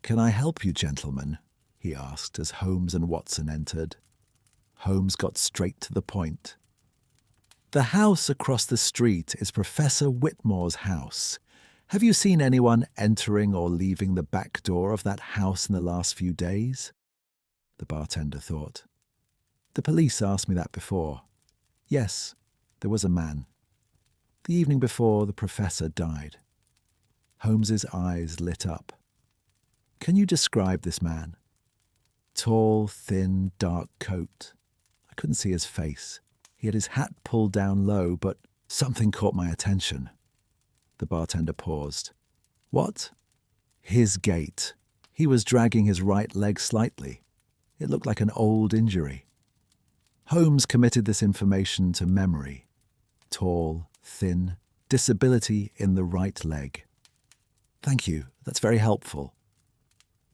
"Can I help you, gentlemen?" he asked as Holmes and Watson entered. Holmes got straight to the point. "The house across the street is Professor Whitmore's house. Have you seen anyone entering or leaving the back door of that house in the last few days?" The bartender thought. "The police asked me that before. Yes, there was a man. The evening before the professor died." Holmes's eyes lit up. "Can you describe this man?" "Tall, thin, dark coat. I couldn't see his face. He had his hat pulled down low, but something caught my attention." The bartender paused. "What?" "His gait. He was dragging his right leg slightly. It looked like an old injury." Holmes committed this information to memory. Tall, thin, disability in the right leg. "Thank you, that's very helpful."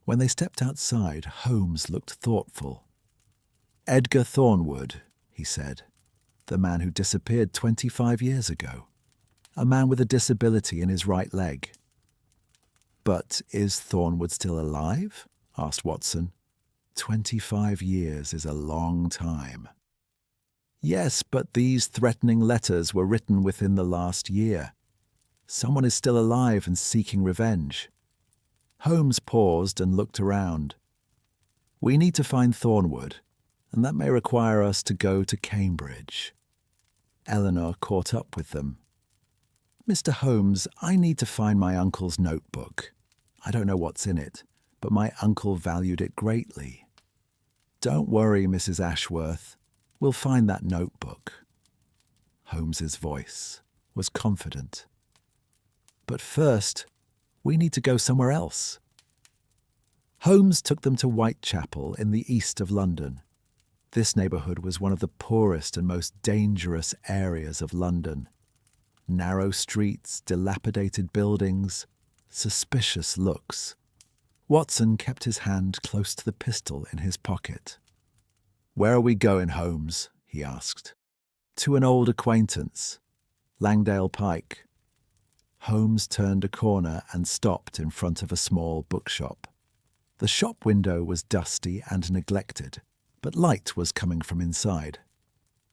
When they stepped outside, Holmes looked thoughtful. "Edgar Thornwood," he said, "the man who disappeared 25 years ago. A man with a disability in his right leg." "But is Thornwood still alive?" asked Watson. 25 years is a long time." "Yes, but these threatening letters were written within the last year. Someone is still alive and seeking revenge." Holmes paused and looked around. "We need to find Thornwood, and that may require us to go to Cambridge." Eleanor caught up with them. "Mr. Holmes, I need to find my uncle's notebook. I don't know what's in it, but my uncle valued it greatly." "Don't worry, Mrs. Ashworth. We'll find that notebook." Holmes's voice was confident. "But first, we need to go somewhere else." Holmes took them to Whitechapel in the east of London. This neighbourhood was one of the poorest and most dangerous areas of London. Narrow streets, dilapidated buildings, suspicious looks. Watson kept his hand close to the pistol in his pocket. "Where are we going, Holmes?" he asked. "To an old acquaintance, Langdale Pike." Holmes turned a corner and stopped in front of a small bookshop. The shop window was dusty and neglected, but light was coming from inside.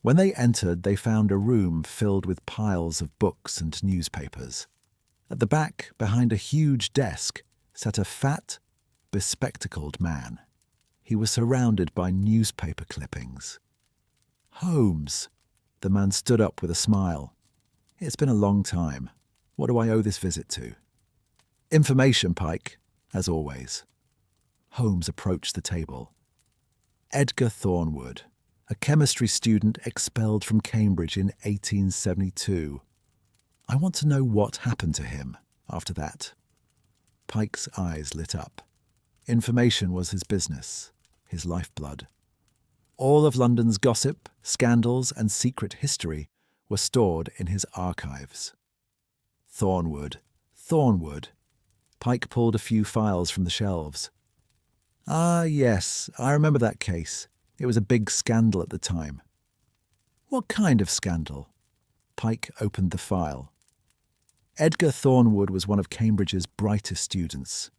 When they entered, they found a room filled with piles of books and newspapers. At the back, behind a huge desk, sat a fat, bespectacled man. He was surrounded by newspaper clippings. "Holmes!" The man stood up with a smile. "It's been a long time. What do I owe this visit to?" "Information, Pike, as always." Holmes approached the table. "Edgar Thornwood, a chemistry student expelled from Cambridge in 1872. I want to know what happened to him after that." Pike's eyes lit up. Information was his business, his lifeblood. All of London's gossip, scandals, and secret history were stored in his archives. Thornwood. Pike pulled a few files from the shelves. "Ah, yes, I remember that case. It was a big scandal at the time." "What kind of scandal?" Pike opened the file. "Edgar Thornwood was one of Cambridge's brightest students,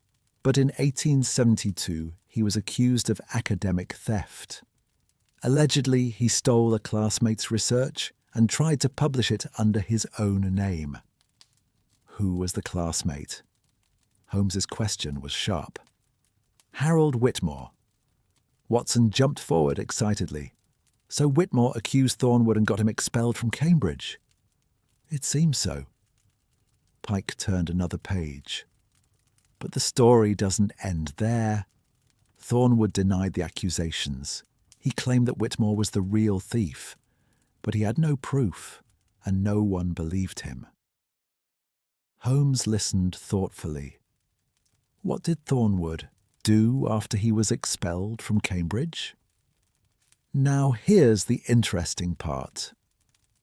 but in 1872 he was accused of academic theft. Allegedly, he stole a classmate's research and tried to publish it under his own name." Who was the classmate? Holmes's question was sharp. "Harold Whitmore." Watson jumped forward excitedly. "So Whitmore accused Thornwood and got him expelled from Cambridge?" "It seems so." Pike turned another page. But the story doesn't end there. Thornwood denied the accusations. He claimed that Whitmore was the real thief, but he had no proof, and no one believed him. Holmes listened thoughtfully. What did Thornwood do after he was expelled from Cambridge? Now here's the interesting part.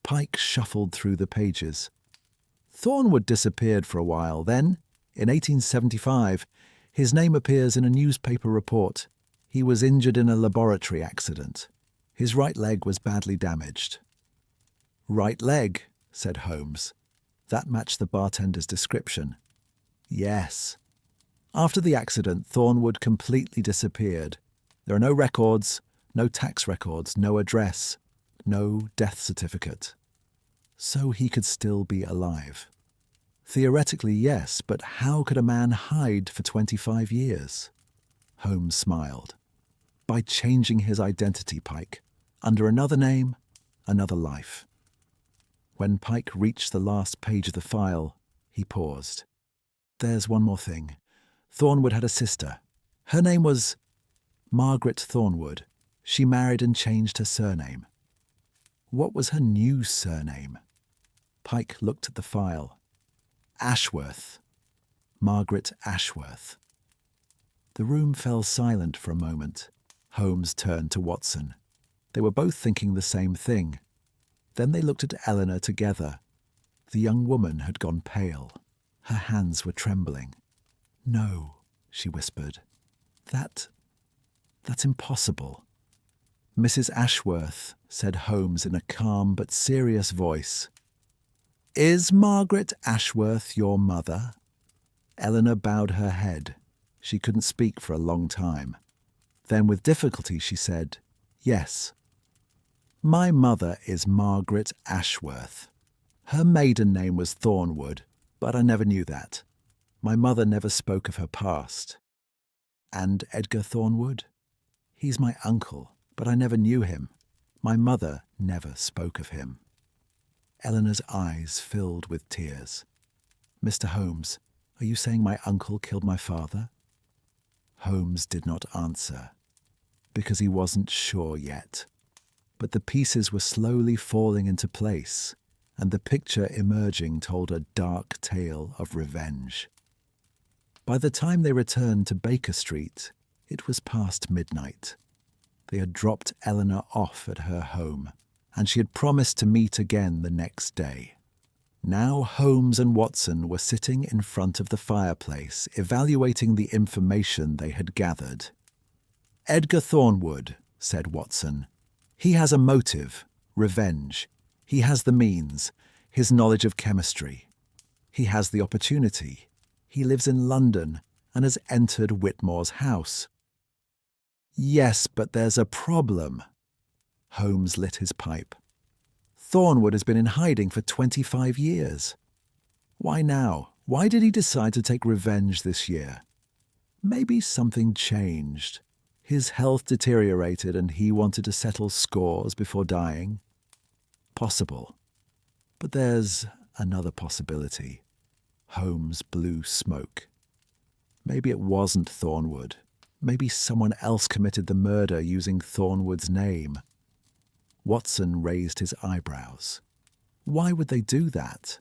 Pike shuffled through the pages. Thornwood disappeared for a while. Then, in 1875, his name appears in a newspaper report. He was injured in a laboratory accident. His right leg was badly damaged. Right leg, said Holmes. That matched the bartender's description. Yes. After the accident, Thornwood completely disappeared. There are no records, no tax records, no address, no death certificate. So he could still be alive. Theoretically, yes, but how could a man hide for 25 years? Holmes smiled. By changing his identity, Pike. Under another name, another life. When Pike reached the last page of the file, he paused. There's one more thing. Thornwood had a sister. Her name was Margaret Thornwood. She married and changed her surname. What was her new surname? Pike looked at the file. Ashworth. Margaret Ashworth. The room fell silent for a moment. Holmes turned to Watson. They were both thinking the same thing. Then they looked at Eleanor together. The young woman had gone pale. Her hands were trembling. No, she whispered. That's impossible. Mrs. Ashworth, said Holmes in a calm but serious voice. Is Margaret Ashworth your mother? Eleanor bowed her head. She couldn't speak for a long time. Then with difficulty she said, Yes. My mother is Margaret Ashworth. Her maiden name was Thornwood, but I never knew that. My mother never spoke of her past. And Edgar Thornwood? He's my uncle, but I never knew him. My mother never spoke of him. Eleanor's eyes filled with tears. Mr. Holmes, are you saying my uncle killed my father? Holmes did not answer, because he wasn't sure yet. But the pieces were slowly falling into place, and the picture emerging told a dark tale of revenge. By the time they returned to Baker Street, it was past midnight. They had dropped Eleanor off at her home, and she had promised to meet again the next day. Now Holmes and Watson were sitting in front of the fireplace, evaluating the information they had gathered. Edgar Thornwood, said Watson. He has a motive, revenge. He has the means, his knowledge of chemistry. He has the opportunity. He lives in London and has entered Whitmore's house. Yes, but there's a problem. Holmes lit his pipe. Thornwood has been in hiding for 25 years. Why now? Why did he decide to take revenge this year? Maybe something changed. His health deteriorated and he wanted to settle scores before dying. Possible. But there's another possibility. Holmes blew smoke. Maybe it wasn't Thornwood. Maybe someone else committed the murder using Thornwood's name. Watson raised his eyebrows. Why would they do that?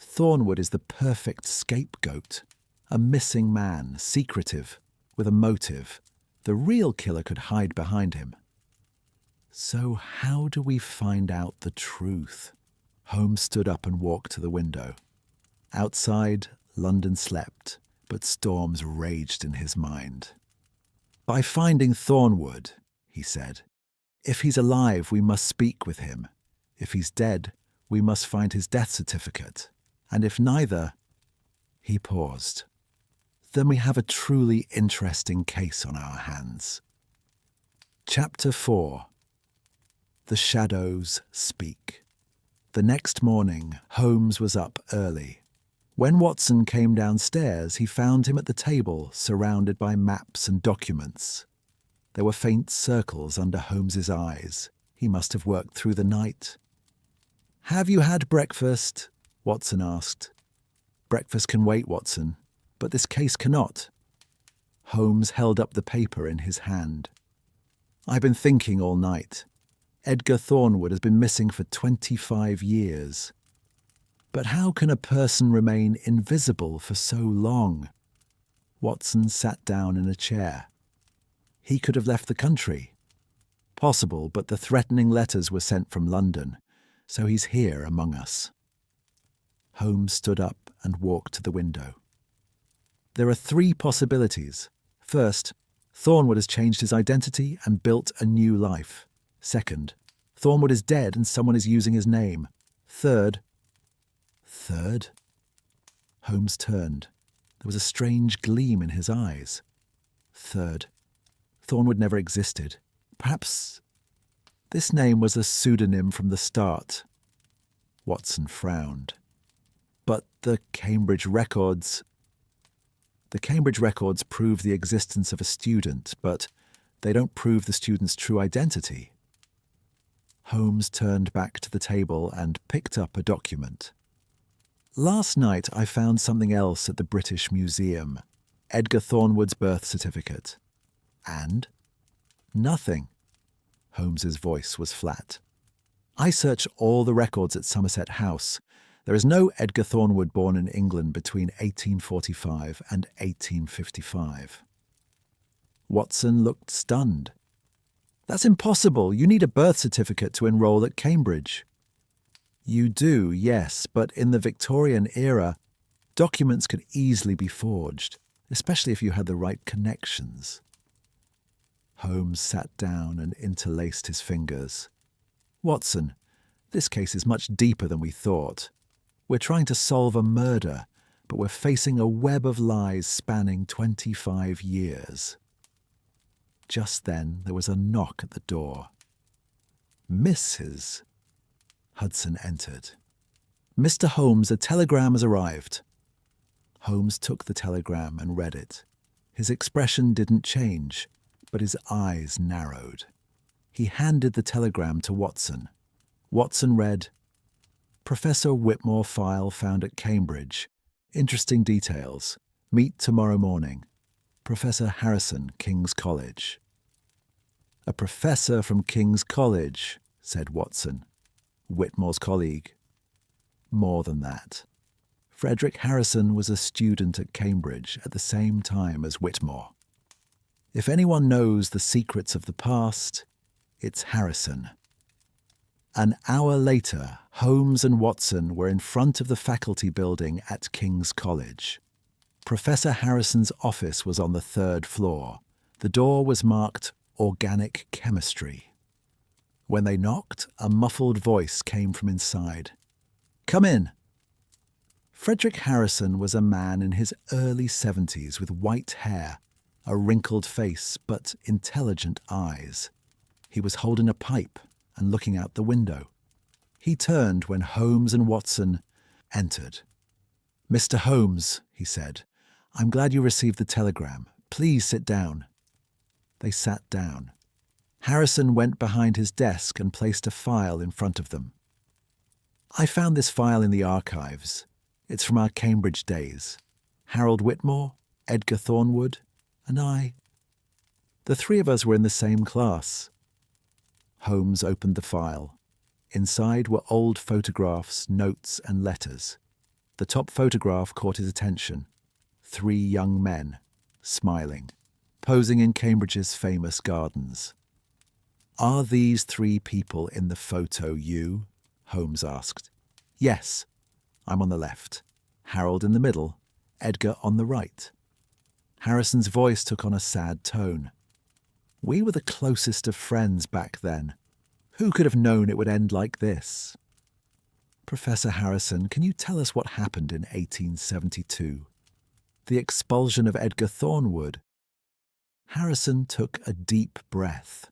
Thornwood is the perfect scapegoat. A missing man, secretive, with a motive. The real killer could hide behind him. So how do we find out the truth? Holmes stood up and walked to the window. Outside, London slept, but storms raged in his mind. By finding Thornwood, he said. If he's alive, we must speak with him. If he's dead, we must find his death certificate. And if neither, he paused. Then we have a truly interesting case on our hands. Chapter 4. The Shadows Speak. The next morning, Holmes was up early. When Watson came downstairs, he found him at the table, surrounded by maps and documents. There were faint circles under Holmes's eyes. He must have worked through the night. "Have you had breakfast?" Watson asked. Breakfast can wait, Watson, but this case cannot. Holmes held up the paper in his hand. I've been thinking all night. Edgar Thornwood has been missing for 25 years. But how can a person remain invisible for so long? Watson sat down in a chair. He could have left the country. Possible, but the threatening letters were sent from London, so he's here among us. Holmes stood up and walked to the window. There are three possibilities. First, Thornwood has changed his identity and built a new life. Second, Thornwood is dead and someone is using his name. Third? Holmes turned. There was a strange gleam in his eyes. Third, Thornwood never existed. Perhaps this name was a pseudonym from the start. Watson frowned. But the Cambridge records prove the existence of a student, but they don't prove the student's true identity. Holmes turned back to the table and picked up a document. Last night I found something else at the British Museum. Edgar Thornwood's birth certificate. And? Nothing. Holmes's voice was flat. I searched all the records at Somerset House. There is no Edgar Thornwood born in England between 1845 and 1855. Watson looked stunned. That's impossible. You need a birth certificate to enroll at Cambridge. You do, yes, but in the Victorian era, documents could easily be forged, especially if you had the right connections. Holmes sat down and interlaced his fingers. Watson, this case is much deeper than we thought. We're trying to solve a murder, but we're facing a web of lies spanning 25 years. Just then there was a knock at the door. Mrs. Hudson entered. Mr. Holmes, a telegram has arrived. Holmes took the telegram and read it. His expression didn't change, but his eyes narrowed. He handed the telegram to Watson. Watson read, Professor Whitmore file found at Cambridge. Interesting details. Meet tomorrow morning. Professor Harrison, King's College. A professor from King's College, said Watson. Whitmore's colleague. More than that. Frederick Harrison was a student at Cambridge at the same time as Whitmore. If anyone knows the secrets of the past, it's Harrison. An hour later, Holmes and Watson were in front of the faculty building at King's College. Professor Harrison's office was on the 3rd floor. The door was marked Organic Chemistry. When they knocked, a muffled voice came from inside. Come in. Frederick Harrison was a man in his early 70s with white hair, a wrinkled face, but intelligent eyes. He was holding a pipe and looking out the window. He turned when Holmes and Watson entered. Mr. Holmes, he said, I'm glad you received the telegram. Please sit down. They sat down. Harrison went behind his desk and placed a file in front of them. I found this file in the archives. It's from our Cambridge days. Harold Whitmore, Edgar Thornwood, and I. The three of us were in the same class. Holmes opened the file. Inside were old photographs, notes, and letters. The top photograph caught his attention. 3 young men, smiling, posing in Cambridge's famous gardens. Are these 3 people in the photo you? Holmes asked. Yes. I'm on the left. Harold in the middle. Edgar on the right. Harrison's voice took on a sad tone. We were the closest of friends back then. Who could have known it would end like this? Professor Harrison, can you tell us what happened in 1872? The expulsion of Edgar Thornwood. Harrison took a deep breath.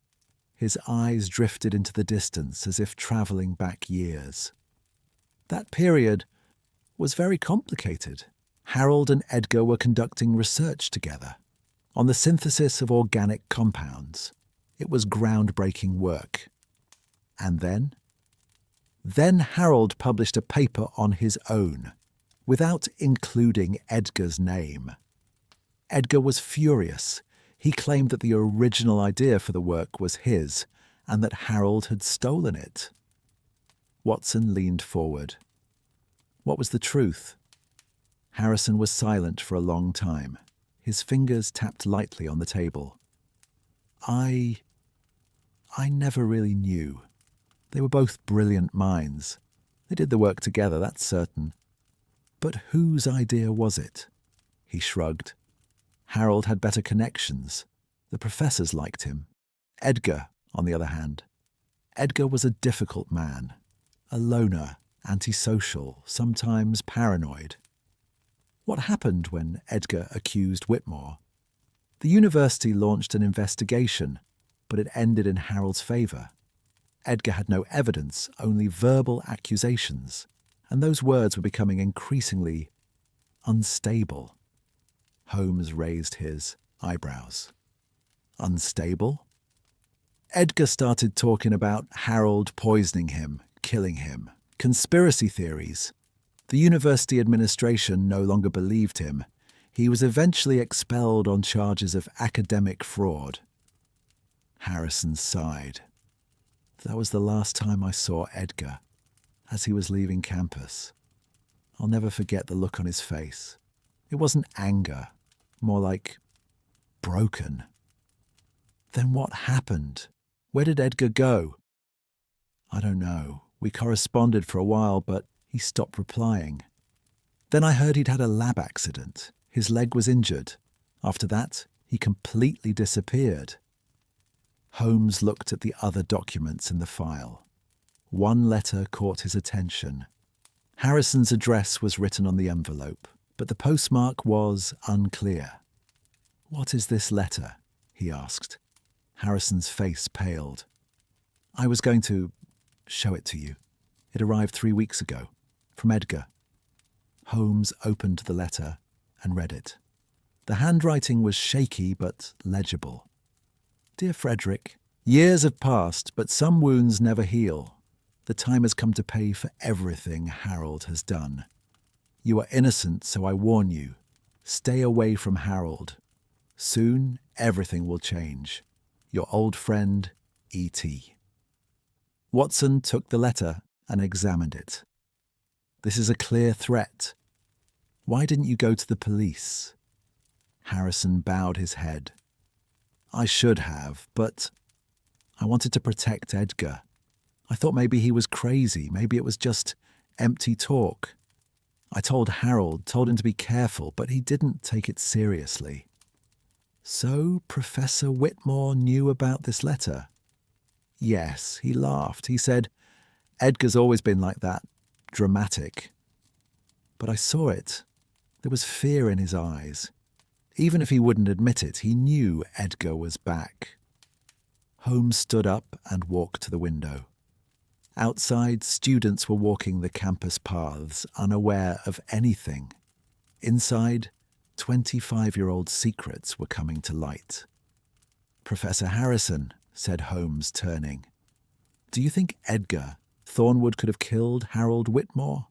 His eyes drifted into the distance as if travelling back years. That period was very complicated. Harold and Edgar were conducting research together on the synthesis of organic compounds. It was groundbreaking work. And then Harold published a paper on his own. without including Edgar's name. Edgar was furious. He claimed that the original idea for the work was his and that Harold had stolen it. Watson leaned forward. What was the truth? Harrison was silent for a long time. His fingers tapped lightly on the table. I never really knew. They were both brilliant minds. They did the work together, that's certain. But whose idea was it? He shrugged. Harold had better connections. The professors liked him. Edgar, on the other hand. Edgar was a difficult man. A loner, antisocial, sometimes paranoid. What happened when Edgar accused Whitmore? The university launched an investigation, but it ended in Harold's favour. Edgar had no evidence, only verbal accusations, and those words were becoming increasingly unstable. Holmes raised his eyebrows. Unstable? Edgar started talking about Harold poisoning him, killing him, conspiracy theories. The university administration no longer believed him. He was eventually expelled on charges of academic fraud. Harrison sighed. That was the last time I saw Edgar, as he was leaving campus. I'll never forget the look on his face. It wasn't anger, more like broken. Then what happened? Where did Edgar go? I don't know. We corresponded for a while, but he stopped replying. Then I heard he'd had a lab accident. His leg was injured. After that, he completely disappeared. Holmes looked at the other documents in the file. One letter caught his attention. Harrison's address was written on the envelope, but the postmark was unclear. What is this letter? He asked. Harrison's face paled. I was going to show it to you. It arrived 3 weeks ago, from Edgar. Holmes opened the letter and read it. The handwriting was shaky but legible. Dear Frederick, years have passed, but some wounds never heal. The time has come to pay for everything Harold has done. You are innocent, so I warn you. Stay away from Harold. Soon, everything will change. Your old friend, E.T. Watson took the letter and examined it. This is a clear threat. Why didn't you go to the police? Harrison bowed his head. I should have, but I wanted to protect Edgar. I thought maybe he was crazy, maybe it was just empty talk. I told Harold, told him to be careful, but he didn't take it seriously. So Professor Whitmore knew about this letter? Yes, he laughed. He said, Edgar's always been like that, dramatic. But I saw it. There was fear in his eyes. Even if he wouldn't admit it, he knew Edgar was back. Holmes stood up and walked to the window. Outside, students were walking the campus paths, unaware of anything. Inside, 25-year-old secrets were coming to light. Professor Harrison, said Holmes, turning. Do you think Edgar, Thornwood, could have killed Harold Whitmore?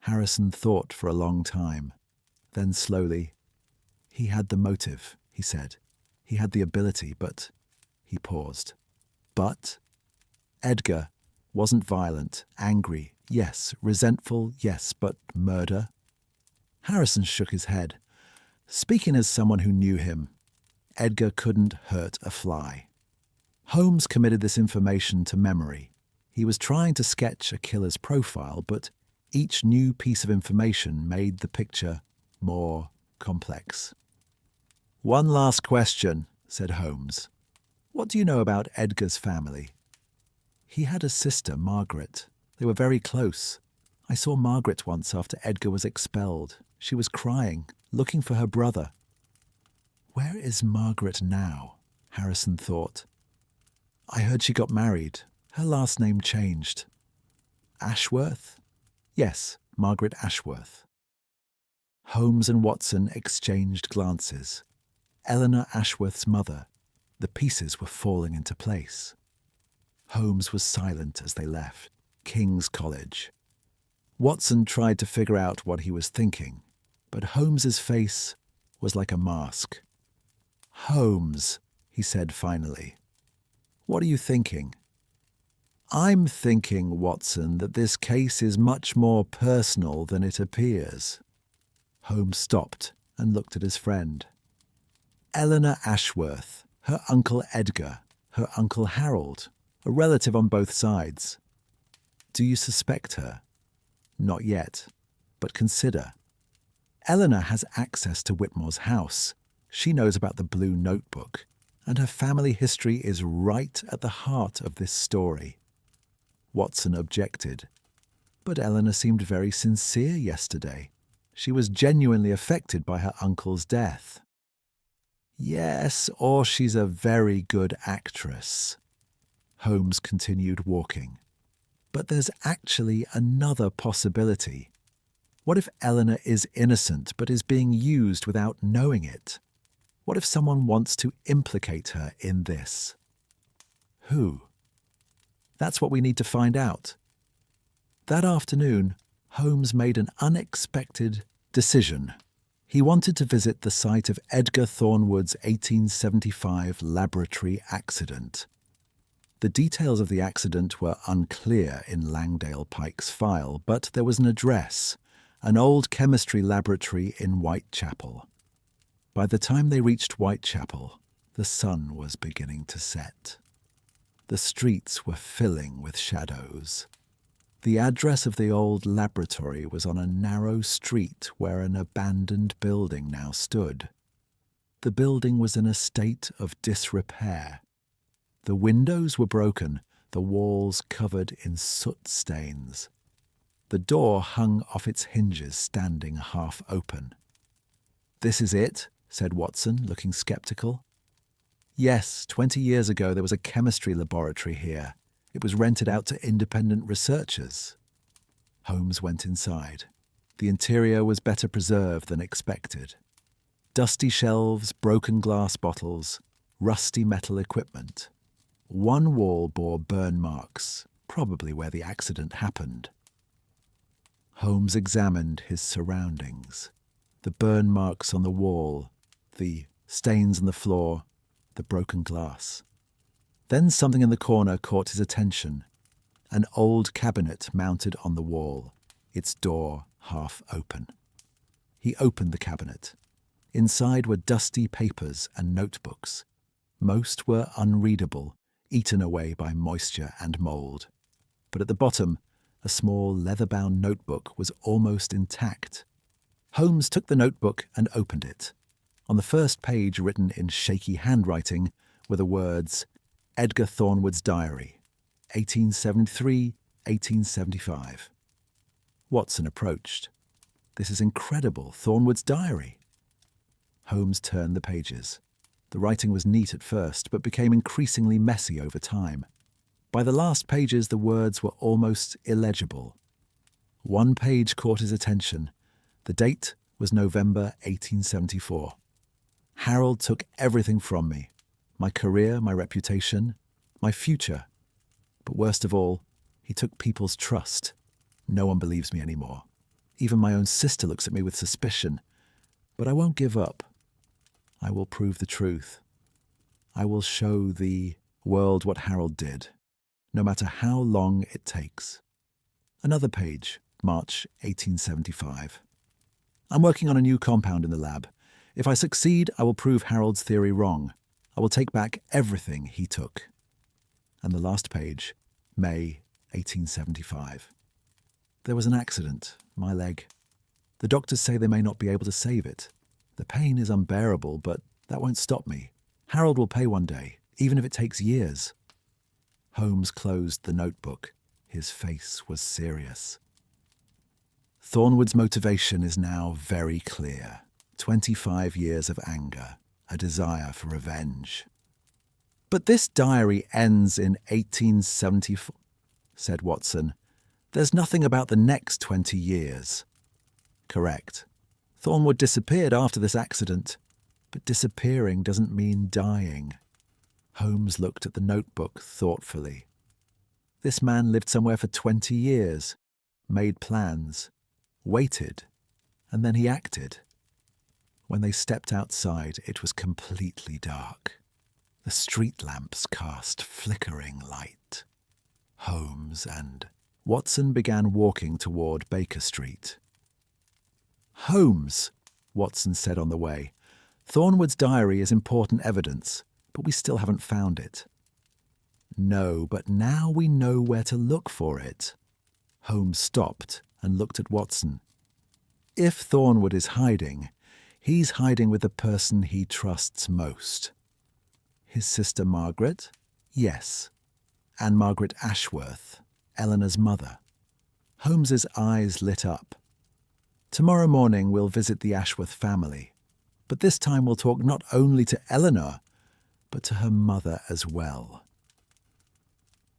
Harrison thought for a long time. Then slowly, he had the motive, he said. He had the ability, but he paused. But Edgar wasn't violent, angry, yes, resentful, yes, but murder? Harrison shook his head. Speaking as someone who knew him, Edgar couldn't hurt a fly. Holmes committed this information to memory. He was trying to sketch a killer's profile, but each new piece of information made the picture more complex. One last question, said Holmes. What do you know about Edgar's family? He had a sister, Margaret. They were very close. I saw Margaret once after Edgar was expelled. She was crying, looking for her brother. Where is Margaret now? Harrison thought. I heard she got married. Her last name changed. Ashworth? Yes, Margaret Ashworth. Holmes and Watson exchanged glances. Eleanor Ashworth's mother. The pieces were falling into place. Holmes was silent as they left. King's College. Watson tried to figure out what he was thinking, but Holmes's face was like a mask. "Holmes," he said finally, "what are you thinking?" "I'm thinking, Watson, that this case is much more personal than it appears." Holmes stopped and looked at his friend. "Eleanor Ashworth, her uncle Edgar, her uncle Harold, a relative on both sides. Do you suspect her?" "Not yet, but consider. Eleanor has access to Whitmore's house. She knows about the blue notebook, and her family history is right at the heart of this story." Watson objected. "But Eleanor seemed very sincere yesterday. She was genuinely affected by her uncle's death." "Yes, or she's a very good actress." Holmes continued walking. "But there's actually another possibility. What if Eleanor is innocent but is being used without knowing it? What if someone wants to implicate her in this?" "Who?" "That's what we need to find out." That afternoon, Holmes made an unexpected decision. He wanted to visit the site of Edgar Thornwood's 1875 laboratory accident. The details of the accident were unclear in Langdale Pike's file, but there was an address, an old chemistry laboratory in Whitechapel. By the time they reached Whitechapel, the sun was beginning to set. The streets were filling with shadows. The address of the old laboratory was on a narrow street where an abandoned building now stood. The building was in a state of disrepair. The windows were broken, the walls covered in soot stains. The door hung off its hinges, standing half open. "This is it?" said Watson, looking sceptical. "Yes, 20 years ago there was a chemistry laboratory here. It was rented out to independent researchers." Holmes went inside. The interior was better preserved than expected. Dusty shelves, broken glass bottles, rusty metal equipment. One wall bore burn marks, probably where the accident happened. Holmes examined his surroundings. The burn marks on the wall, the stains on the floor, the broken glass. Then something in the corner caught his attention. An old cabinet mounted on the wall, its door half open. He opened the cabinet. Inside were dusty papers and notebooks. Most were unreadable, eaten away by moisture and mould. But at the bottom, a small leather-bound notebook was almost intact. Holmes took the notebook and opened it. On the first page, written in shaky handwriting, were the words, "Edgar Thornwood's Diary, 1873-1875. Watson approached. "This is incredible, Thornwood's diary." Holmes turned the pages. The writing was neat at first, but became increasingly messy over time. By the last pages, the words were almost illegible. One page caught his attention. The date was November 1874. "Harold took everything from me. My career, my reputation, my future. But worst of all, he took people's trust. No one believes me anymore. Even my own sister looks at me with suspicion. But I won't give up. I will prove the truth. I will show the world what Harold did, no matter how long it takes." Another page, March 1875. "I'm working on a new compound in the lab. If I succeed, I will prove Harold's theory wrong. I will take back everything he took." And the last page, May 1875. "There was an accident, my leg. The doctors say they may not be able to save it. The pain is unbearable, but that won't stop me. Harold will pay one day, even if it takes years." Holmes closed the notebook. His face was serious. "Thornwood's motivation is now very clear. 25 years of anger, a desire for revenge." "But this diary ends in 1874, said Watson. "There's nothing about the next 20 years. "Correct. Thornwood disappeared after this accident, but disappearing doesn't mean dying." Holmes looked at the notebook thoughtfully. "This man lived somewhere for 20 years. made plans, waited, and then he acted. When they stepped outside, it was completely dark. The street lamps cast flickering light. Holmes and Watson began walking toward Baker Street. "Holmes," Watson said on the way, "Thornwood's diary is important evidence, but we still haven't found it." "No, but now we know where to look for it." Holmes stopped and looked at Watson. "If Thornwood is hiding, he's hiding with the person he trusts most." "His sister Margaret?" "Yes. And Margaret Ashworth, Eleanor's mother." Holmes's eyes lit up. "Tomorrow morning we'll visit the Ashworth family, but this time we'll talk not only to Eleanor, but to her mother as well."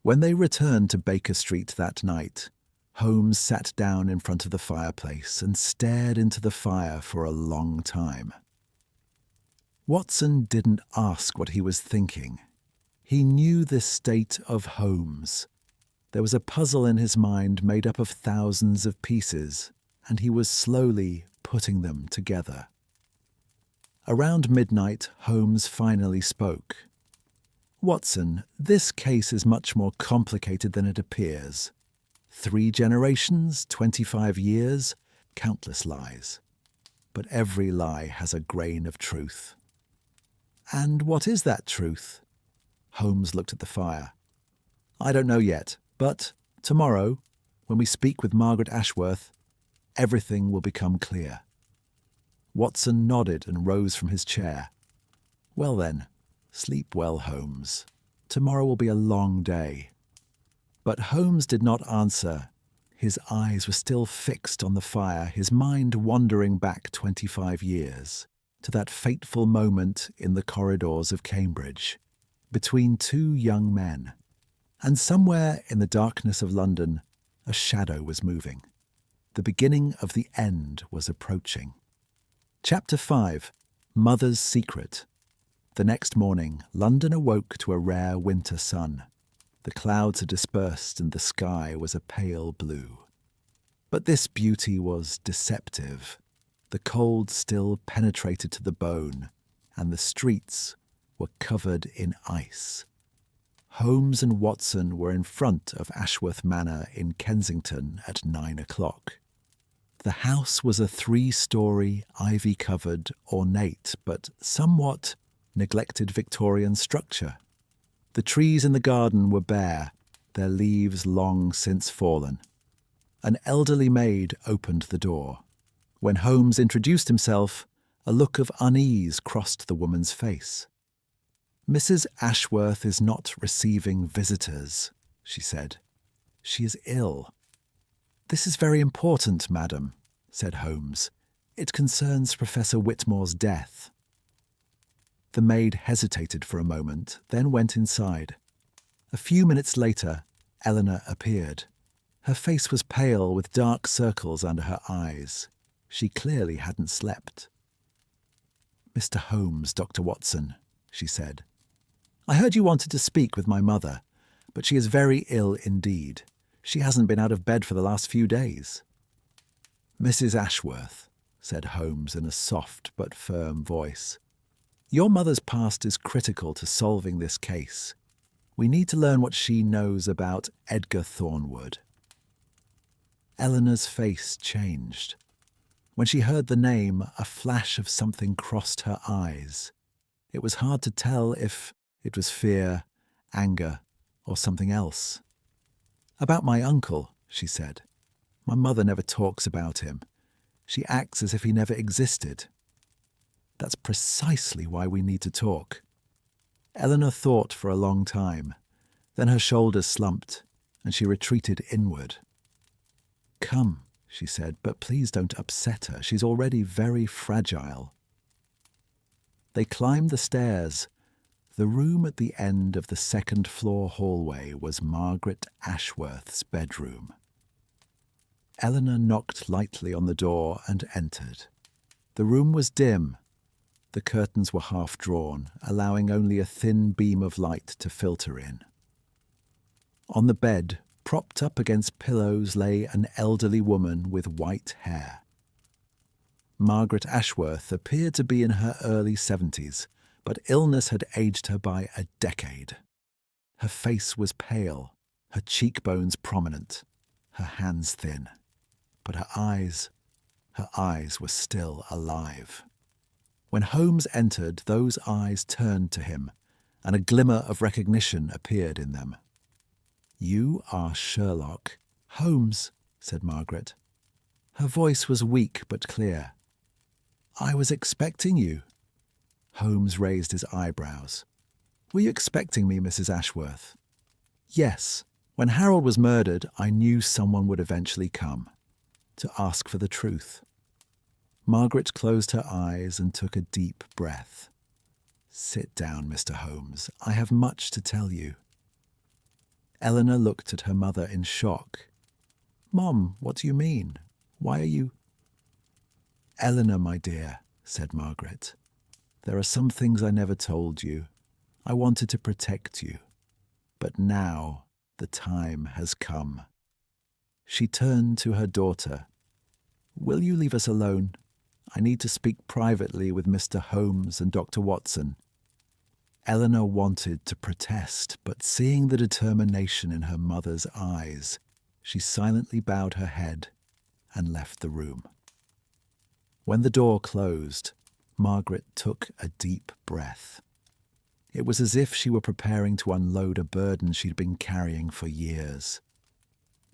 When they returned to Baker Street that night, Holmes sat down in front of the fireplace and stared into the fire for a long time. Watson didn't ask what he was thinking. He knew this state of Holmes. There was a puzzle in his mind made up of thousands of pieces, and he was slowly putting them together. Around midnight, Holmes finally spoke. "Watson, this case is much more complicated than it appears. 3 generations, 25 years, countless lies. But every lie has a grain of truth." "And what is that truth?" Holmes looked at the fire. "I don't know yet, but tomorrow, when we speak with Margaret Ashworth, everything will become clear." Watson nodded and rose from his chair. "Well then, sleep well, Holmes. Tomorrow will be a long day." But Holmes did not answer. His eyes were still fixed on the fire, his mind wandering back 25 years, to that fateful moment in the corridors of Cambridge, between 2 young men. And somewhere in the darkness of London, a shadow was moving. The beginning of the end was approaching. Chapter 5. Mother's Secret. The next morning, London awoke to a rare winter sun. The clouds had dispersed and the sky was a pale blue. But this beauty was deceptive. The cold still penetrated to the bone, and the streets were covered in ice. Holmes and Watson were in front of Ashworth Manor in Kensington at 9 o'clock. The house was a 3-story, ivy-covered, ornate but somewhat neglected Victorian structure. The trees in the garden were bare, their leaves long since fallen. An elderly maid opened the door. When Holmes introduced himself, a look of unease crossed the woman's face. "Mrs. Ashworth is not receiving visitors," she said. "She is ill." "This is very important, madam," said Holmes. "It concerns Professor Whitmore's death." The maid hesitated for a moment, then went inside. A few minutes later, Eleanor appeared. Her face was pale with dark circles under her eyes. She clearly hadn't slept. "Mr. Holmes, Dr. Watson," she said. "I heard you wanted to speak with my mother, but she is very ill indeed. She hasn't been out of bed for the last few days." "Mrs. Ashworth," said Holmes in a soft but firm voice, "your mother's past is critical to solving this case. We need to learn what she knows about Edgar Thornwood." Eleanor's face changed. When she heard the name, a flash of something crossed her eyes. It was hard to tell if it was fear, anger, or something else. "About my uncle," she said. "My mother never talks about him. She acts as if he never existed." "That's precisely why we need to talk." Eleanor thought for a long time. Then her shoulders slumped, and she retreated inward. "Come," she said, "but please don't upset her. She's already very fragile." They climbed the stairs. The room at the end of the second-floor hallway was Margaret Ashworth's bedroom. Eleanor knocked lightly on the door and entered. The room was dim. The curtains were half drawn, allowing only a thin beam of light to filter in. On the bed, Propped up against pillows lay an elderly woman with white hair. Margaret Ashworth appeared to be in her early 70s, but illness had aged her by a decade. Her face was pale, her cheekbones prominent, her hands thin, but her eyes were still alive. When Holmes entered, those eyes turned to him, and a glimmer of recognition appeared in them. "You are Sherlock Holmes," said Margaret. Her voice was weak but clear. "I was expecting you." Holmes raised his eyebrows. "Were you expecting me, Mrs. Ashworth?" "Yes. When Harold was murdered, I knew someone would eventually come to ask for the truth." Margaret closed her eyes and took a deep breath. "Sit down, Mr. Holmes. I have much to tell you." Eleanor looked at her mother in shock. "Mom, what do you mean? Why are you—" "Eleanor, my dear," said Margaret, "there are some things I never told you. I wanted to protect you. But now the time has come." She turned to her daughter. "Will you leave us alone? I need to speak privately with Mr. Holmes and Dr. Watson." Eleanor wanted to protest, but seeing the determination in her mother's eyes, she silently bowed her head and left the room. When the door closed, Margaret took a deep breath. It was as if she were preparing to unload a burden she'd been carrying for years.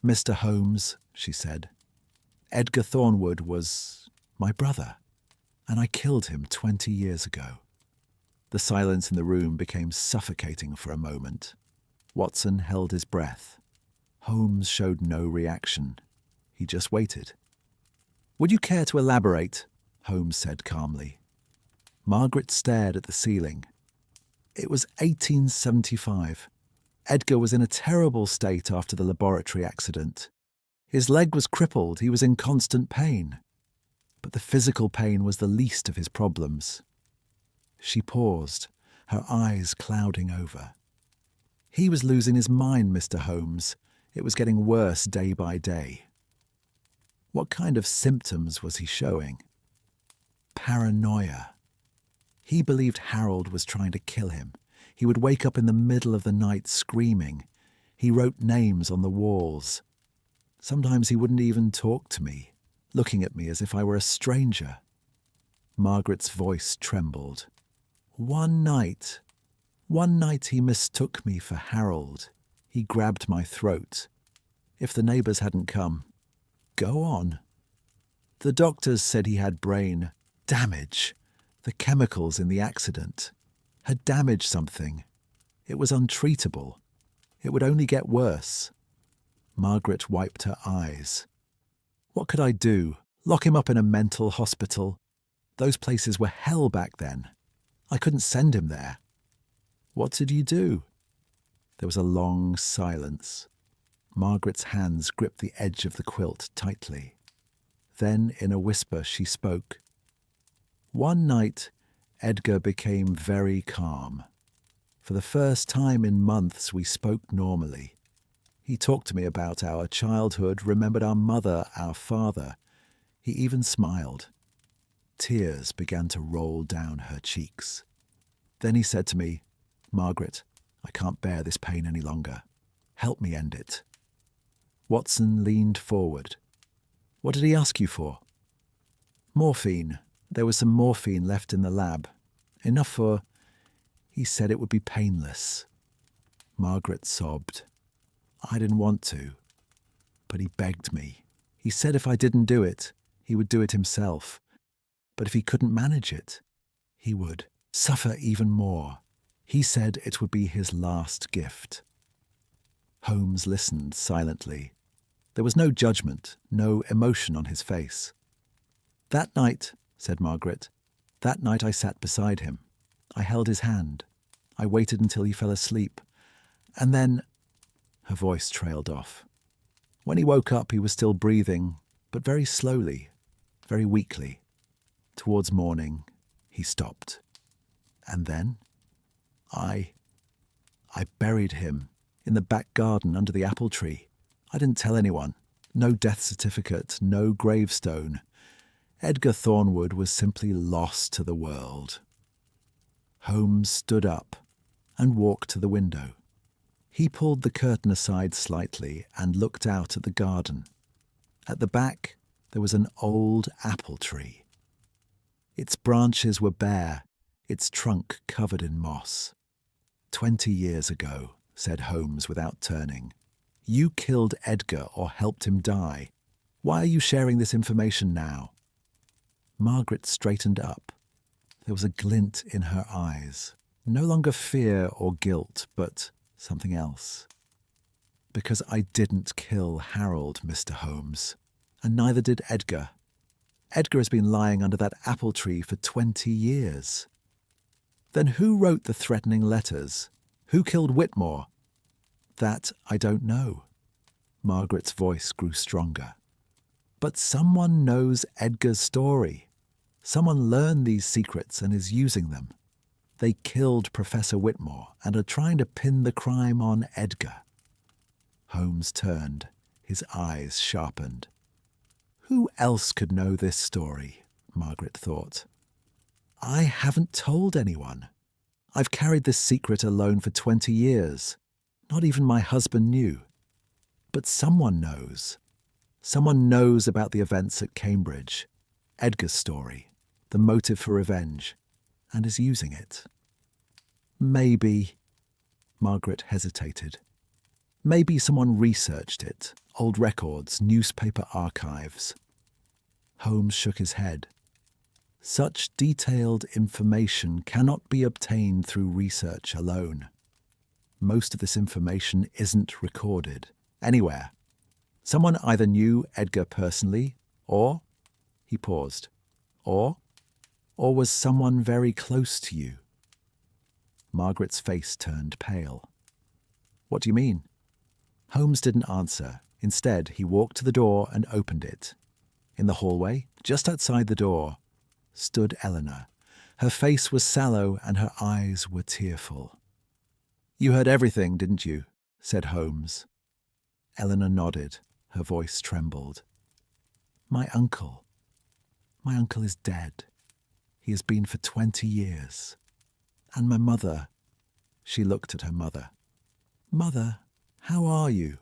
"Mr. Holmes," she said, "Edgar Thornwood was my brother, and I killed him 20 years ago." The silence in the room became suffocating for a moment. Watson held his breath. Holmes showed no reaction. He just waited. "Would you care to elaborate?" Holmes said calmly. Margaret stared at the ceiling. "It was 1875. Edgar was in a terrible state after the laboratory accident. His leg was crippled, he was in constant pain. But the physical pain was the least of his problems." She paused, her eyes clouding over. "He was losing his mind, Mr. Holmes. It was getting worse day by day." "What kind of symptoms was he showing?" "Paranoia. He believed Harold was trying to kill him. He would wake up in the middle of the night screaming. He wrote names on the walls. Sometimes he wouldn't even talk to me, looking at me as if I were a stranger." Margaret's voice trembled. One night he mistook me for Harold. He grabbed my throat. If the neighbours hadn't come—" "Go on." "The doctors said he had brain damage. The chemicals in the accident had damaged something. It was untreatable. It would only get worse." Margaret wiped her eyes. "What could I do? Lock him up in a mental hospital? Those places were hell back then. I couldn't send him there." "What did you do?" There was a long silence. Margaret's hands gripped the edge of the quilt tightly. Then, in a whisper, she spoke. "One night, Edgar became very calm. For the first time in months, we spoke normally. He talked to me about our childhood, remembered our mother, our father. He even smiled. Tears began to roll down her cheeks. Then he said to me, 'Margaret, I can't bear this pain any longer. Help me end it.'" Watson leaned forward. "What did he ask you for?" "Morphine. There was some morphine left in the lab. Enough for—" "He said it would be painless." Margaret sobbed. "I didn't want to, but he begged me. He said if I didn't do it, he would do it himself. But if he couldn't manage it, he would suffer even more. He said it would be his last gift." Holmes listened silently. There was no judgment, no emotion on his face. "That night," said Margaret, "that night I sat beside him. I held his hand. I waited until he fell asleep. And then—" Her voice trailed off. "When he woke up, he was still breathing, but very slowly, very weakly. Towards morning, he stopped. And then I buried him in the back garden under the apple tree. I didn't tell anyone. No death certificate, no gravestone. Edgar Thornwood was simply lost to the world. Holmes stood up and walked to the window. He pulled the curtain aside slightly and looked out at the garden. At the back, there was an old apple tree. Its branches were bare, its trunk covered in moss. 20 years ago, said Holmes without turning. You killed Edgar or helped him die. Why are you sharing this information now? Margaret straightened up. There was a glint in her eyes. No longer fear or guilt, but something else. Because I didn't kill Harold, Mr. Holmes, and neither did Edgar. Edgar has been lying under that apple tree for 20 years. Then who wrote the threatening letters? Who killed Whitmore? That I don't know. Margaret's voice grew stronger. But someone knows Edgar's story. Someone learned these secrets and is using them. They killed Professor Whitmore and are trying to pin the crime on Edgar. Holmes turned, his eyes sharpened. Who else could know this story? Margaret thought. I haven't told anyone. I've carried this secret alone for 20 years. Not even my husband knew. But someone knows. Someone knows about the events at Cambridge, Edgar's story, the motive for revenge, and is using it. Maybe, Margaret hesitated. Maybe someone researched it, old records, newspaper archives. Holmes shook his head. Such detailed information cannot be obtained through research alone. Most of this information isn't recorded anywhere. Someone either knew Edgar personally, or, he paused, or was someone very close to you. Margaret's face turned pale. What do you mean? Holmes didn't answer. Instead, he walked to the door and opened it. In the hallway, just outside the door, stood Eleanor. Her face was sallow and her eyes were tearful. You heard everything, didn't you? Said Holmes. Eleanor nodded. Her voice trembled. My uncle is dead. He has been for 20 years. And my mother, she looked at her mother. Mother, how are you?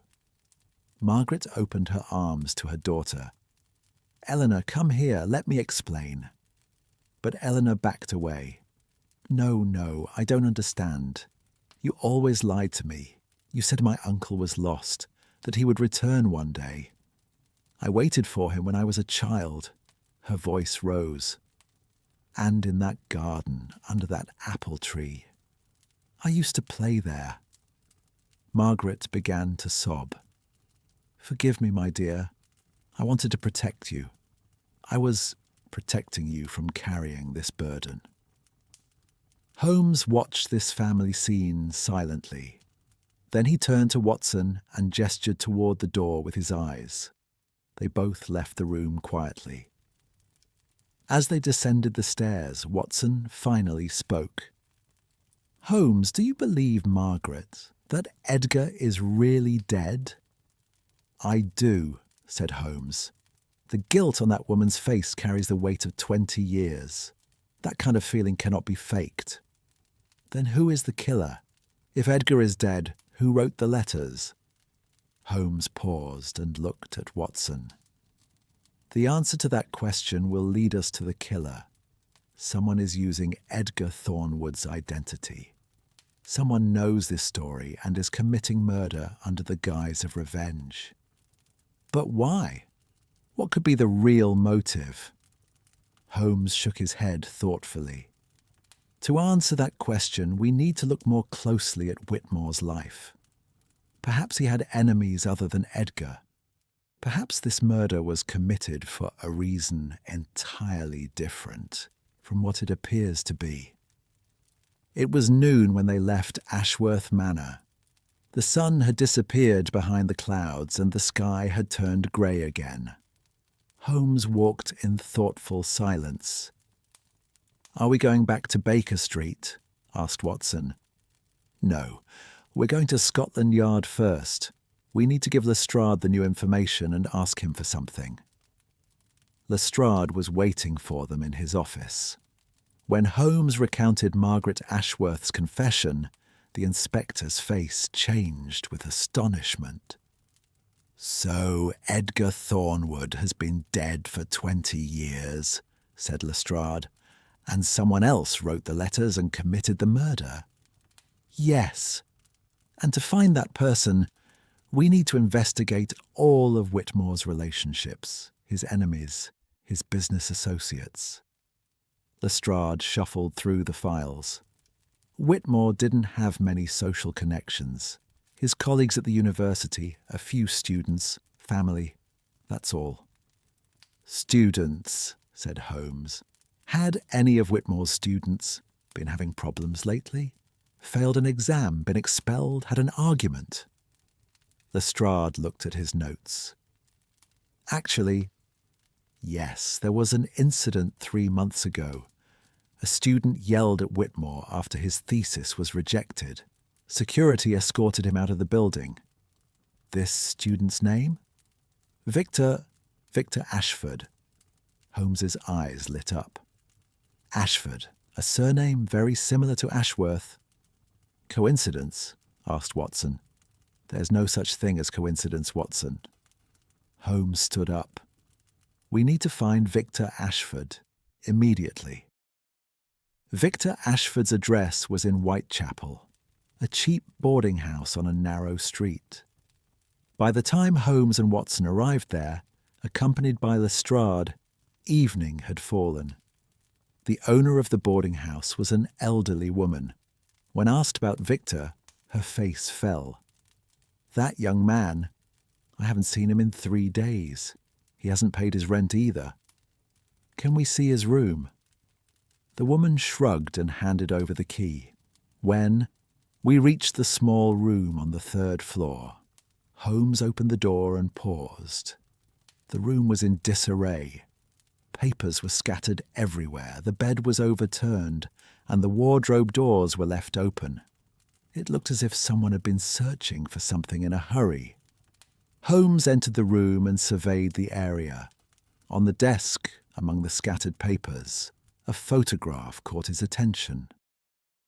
Margaret opened her arms to her daughter. Eleanor, come here, let me explain. But Eleanor backed away. No, I don't understand. You always lied to me. You said my uncle was lost, that he would return one day. I waited for him when I was a child. Her voice rose. And in that garden, under that apple tree. I used to play there. Margaret began to sob. Forgive me, my dear. I wanted to protect you. I was protecting you from carrying this burden. Holmes watched this family scene silently. Then he turned to Watson and gestured toward the door with his eyes. They both left the room quietly. As they descended the stairs, Watson finally spoke. Holmes, do you believe, Margaret, that Edgar is really dead? I do, said Holmes. The guilt on that woman's face carries the weight of 20 years. That kind of feeling cannot be faked. Then who is the killer? If Edgar is dead, who wrote the letters? Holmes paused and looked at Watson. The answer to that question will lead us to the killer. Someone is using Edgar Thornwood's identity. Someone knows this story and is committing murder under the guise of revenge. But why? What could be the real motive? Holmes shook his head thoughtfully. To answer that question, we need to look more closely at Whitmore's life. Perhaps he had enemies other than Edgar. Perhaps this murder was committed for a reason entirely different from what it appears to be. It was noon when they left Ashworth Manor. The sun had disappeared behind the clouds and the sky had turned grey again. Holmes walked in thoughtful silence. Are we going back to Baker Street? Asked Watson. No, we're going to Scotland Yard first. We need to give Lestrade the new information and ask him for something. Lestrade was waiting for them in his office. When Holmes recounted Margaret Ashworth's confession, the inspector's face changed with astonishment. "So Edgar Thornwood has been dead for 20 years, said Lestrade, "and someone else wrote the letters and committed the murder." "Yes. And to find that person, we need to investigate all of Whitmore's relationships, his enemies, his business associates." Lestrade shuffled through the files. Whitmore didn't have many social connections. His colleagues at the university, a few students, family, that's all. "Students," said Holmes. Had any of Whitmore's students been having problems lately? Failed an exam, been expelled, had an argument? Lestrade looked at his notes. Actually, yes, there was an incident 3 months ago. A student yelled at Whitmore after his thesis was rejected. Security escorted him out of the building. This student's name? Victor Ashford. Holmes's eyes lit up. Ashford, a surname very similar to Ashworth. Coincidence? Asked Watson. There's no such thing as coincidence, Watson. Holmes stood up. We need to find Victor Ashford immediately. Victor Ashford's address was in Whitechapel, a cheap boarding house on a narrow street. By the time Holmes and Watson arrived there, accompanied by Lestrade, evening had fallen. The owner of the boarding house was an elderly woman. When asked about Victor, her face fell. "That young man, I haven't seen him in 3 days. He hasn't paid his rent either. Can we see his room?" The woman shrugged and handed over the key. When we reached the small room on the 3rd floor, Holmes opened the door and paused. The room was in disarray. Papers were scattered everywhere, the bed was overturned, and the wardrobe doors were left open. It looked as if someone had been searching for something in a hurry. Holmes entered the room and surveyed the area. On the desk, among the scattered papers, a photograph caught his attention.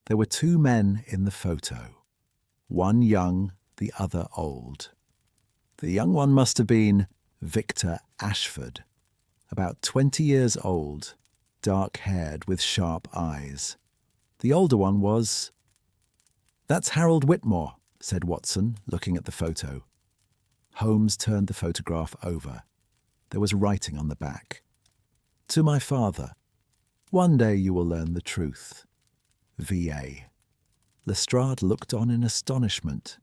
There were 2 men in the photo, one young, the other old. The young one must have been Victor Ashford, about 20 years old, dark-haired with sharp eyes. The older one was... "That's Harold Whitmore," said Watson, looking at the photo. Holmes turned the photograph over. There was writing on the back. "To my father. One day you will learn the truth. V.A." Lestrade looked on in astonishment.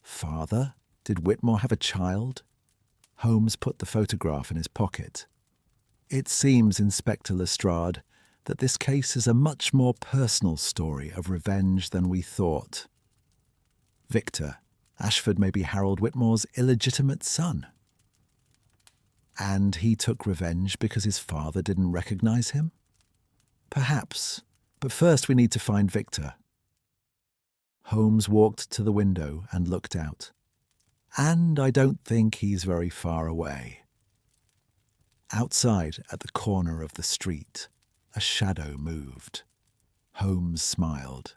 Father? Did Whitmore have a child? Holmes put the photograph in his pocket. "It seems, Inspector Lestrade, that this case is a much more personal story of revenge than we thought. Victor, Ashford may be Harold Whitmore's illegitimate son. And he took revenge because his father didn't recognize him? Perhaps, but first we need to find Victor." Holmes walked to the window and looked out. "And I don't think he's very far away." Outside, at the corner of the street, a shadow moved. Holmes smiled.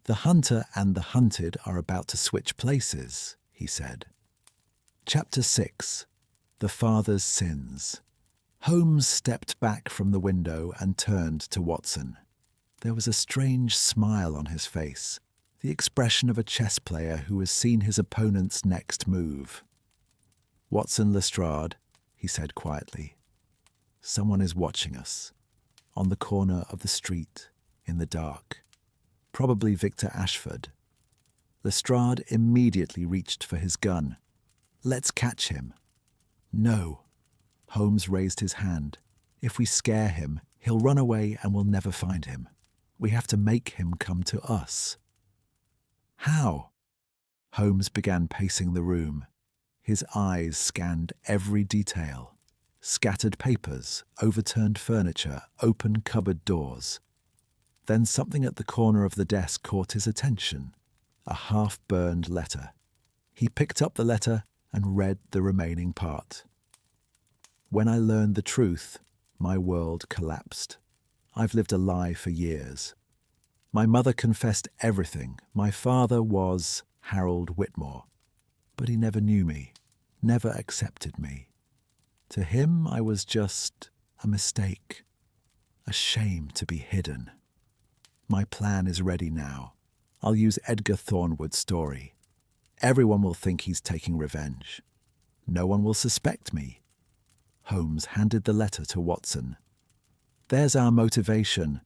"The hunter and the hunted are about to switch places," he said. Chapter 6. The Father's Sins. Holmes stepped back from the window and turned to Watson. There was a strange smile on his face, the expression of a chess player who has seen his opponent's next move. "Watson Lestrade," he said quietly. "Someone is watching us. On the corner of the street, in the dark. Probably Victor Ashford." Lestrade immediately reached for his gun. "Let's catch him." "No." Holmes raised his hand. "If we scare him, he'll run away and we'll never find him. We have to make him come to us." "How?" Holmes began pacing the room. His eyes scanned every detail. Scattered papers, overturned furniture, open cupboard doors. Then something at the corner of the desk caught his attention. A half-burned letter. He picked up the letter and read the remaining part. When I learned the truth, my world collapsed. I've lived a lie for years. My mother confessed everything. My father was Harold Whitmore. But he never knew me, never accepted me. To him, I was just a mistake, a shame to be hidden. My plan is ready now. I'll use Edgar Thornwood's story. Everyone will think he's taking revenge. No one will suspect me. Holmes handed the letter to Watson. There's our motivation.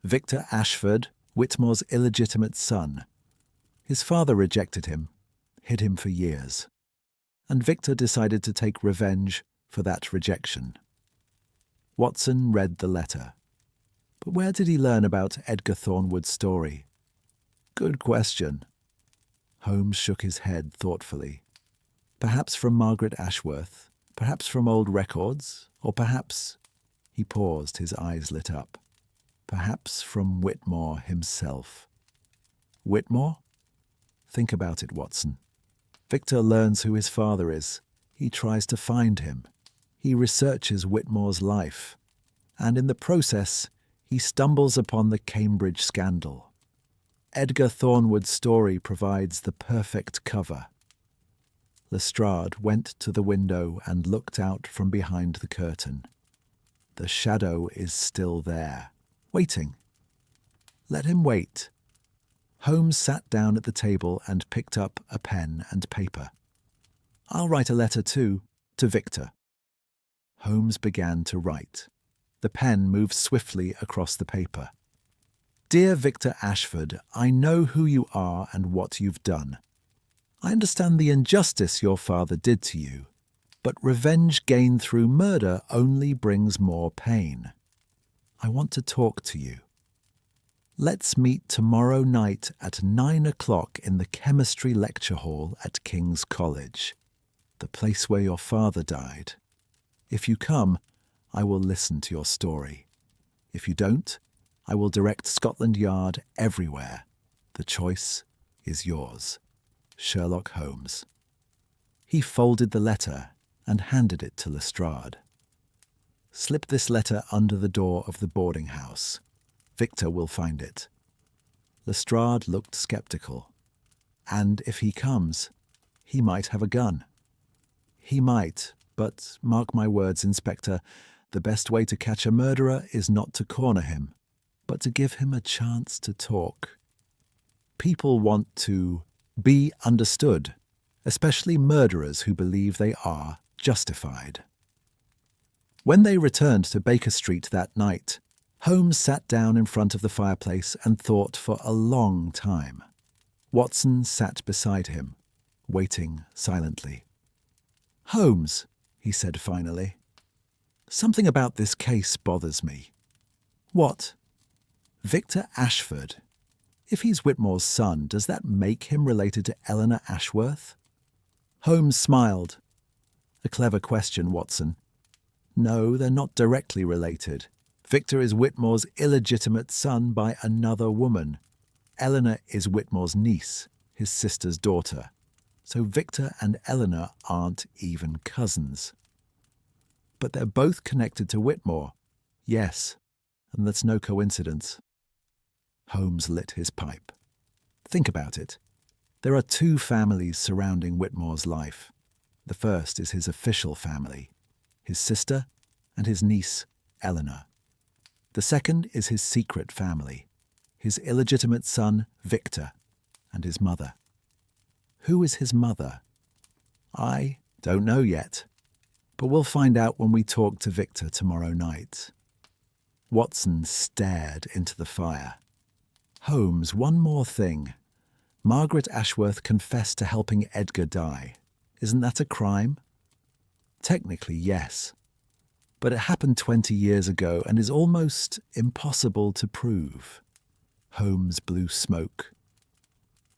Victor Ashford, Whitmore's illegitimate son. His father rejected him, hid him for years. And Victor decided to take revenge for that rejection. Watson read the letter. But where did he learn about Edgar Thornwood's story? Good question. Holmes shook his head thoughtfully. Perhaps from Margaret Ashworth, perhaps from old records, or perhaps— He paused, his eyes lit up. Perhaps from Whitmore himself. Whitmore? Think about it, Watson. Victor learns who his father is. He tries to find him. He researches Whitmore's life. And in the process, he stumbles upon the Cambridge scandal. Edgar Thornwood's story provides the perfect cover. Lestrade went to the window and looked out from behind the curtain. The shadow is still there, waiting. Let him wait. Holmes sat down at the table and picked up a pen and paper. I'll write a letter too, to Victor. Holmes began to write. The pen moved swiftly across the paper. Dear Victor Ashford, I know who you are and what you've done. I understand the injustice your father did to you, but revenge gained through murder only brings more pain. I want to talk to you. Let's meet tomorrow night at 9 o'clock in the chemistry lecture hall at King's College, the place where your father died. If you come, I will listen to your story. If you don't, I will direct Scotland Yard everywhere. The choice is yours. Sherlock Holmes. He folded the letter and handed it to Lestrade. Slip this letter under the door of the boarding house. Victor will find it. Lestrade looked sceptical. And if he comes, he might have a gun. He might, but mark my words, Inspector, the best way to catch a murderer is not to corner him, but to give him a chance to talk. People want to be understood, especially murderers who believe they are justified. When they returned to Baker Street that night, Holmes sat down in front of the fireplace and thought for a long time. Watson sat beside him, waiting silently. Holmes, he said finally, something about this case bothers me. What? Victor Ashford. If he's Whitmore's son, does that make him related to Eleanor Ashworth? Holmes smiled. A clever question, Watson. No, they're not directly related. Victor is Whitmore's illegitimate son by another woman. Eleanor is Whitmore's niece, his sister's daughter. So Victor and Eleanor aren't even cousins. But they're both connected to Whitmore. Yes, and that's no coincidence. Holmes lit his pipe. Think about it. There are two families surrounding Whitmore's life. The first is his official family, his sister and his niece, Eleanor. The second is his secret family, his illegitimate son, Victor, and his mother. Who is his mother? I don't know yet, but we'll find out when we talk to Victor tomorrow night. Watson stared into the fire. Holmes, one more thing. Margaret Ashworth confessed to helping Edgar die. Isn't that a crime? Technically, yes. But it happened 20 years ago and is almost impossible to prove. Holmes blew smoke.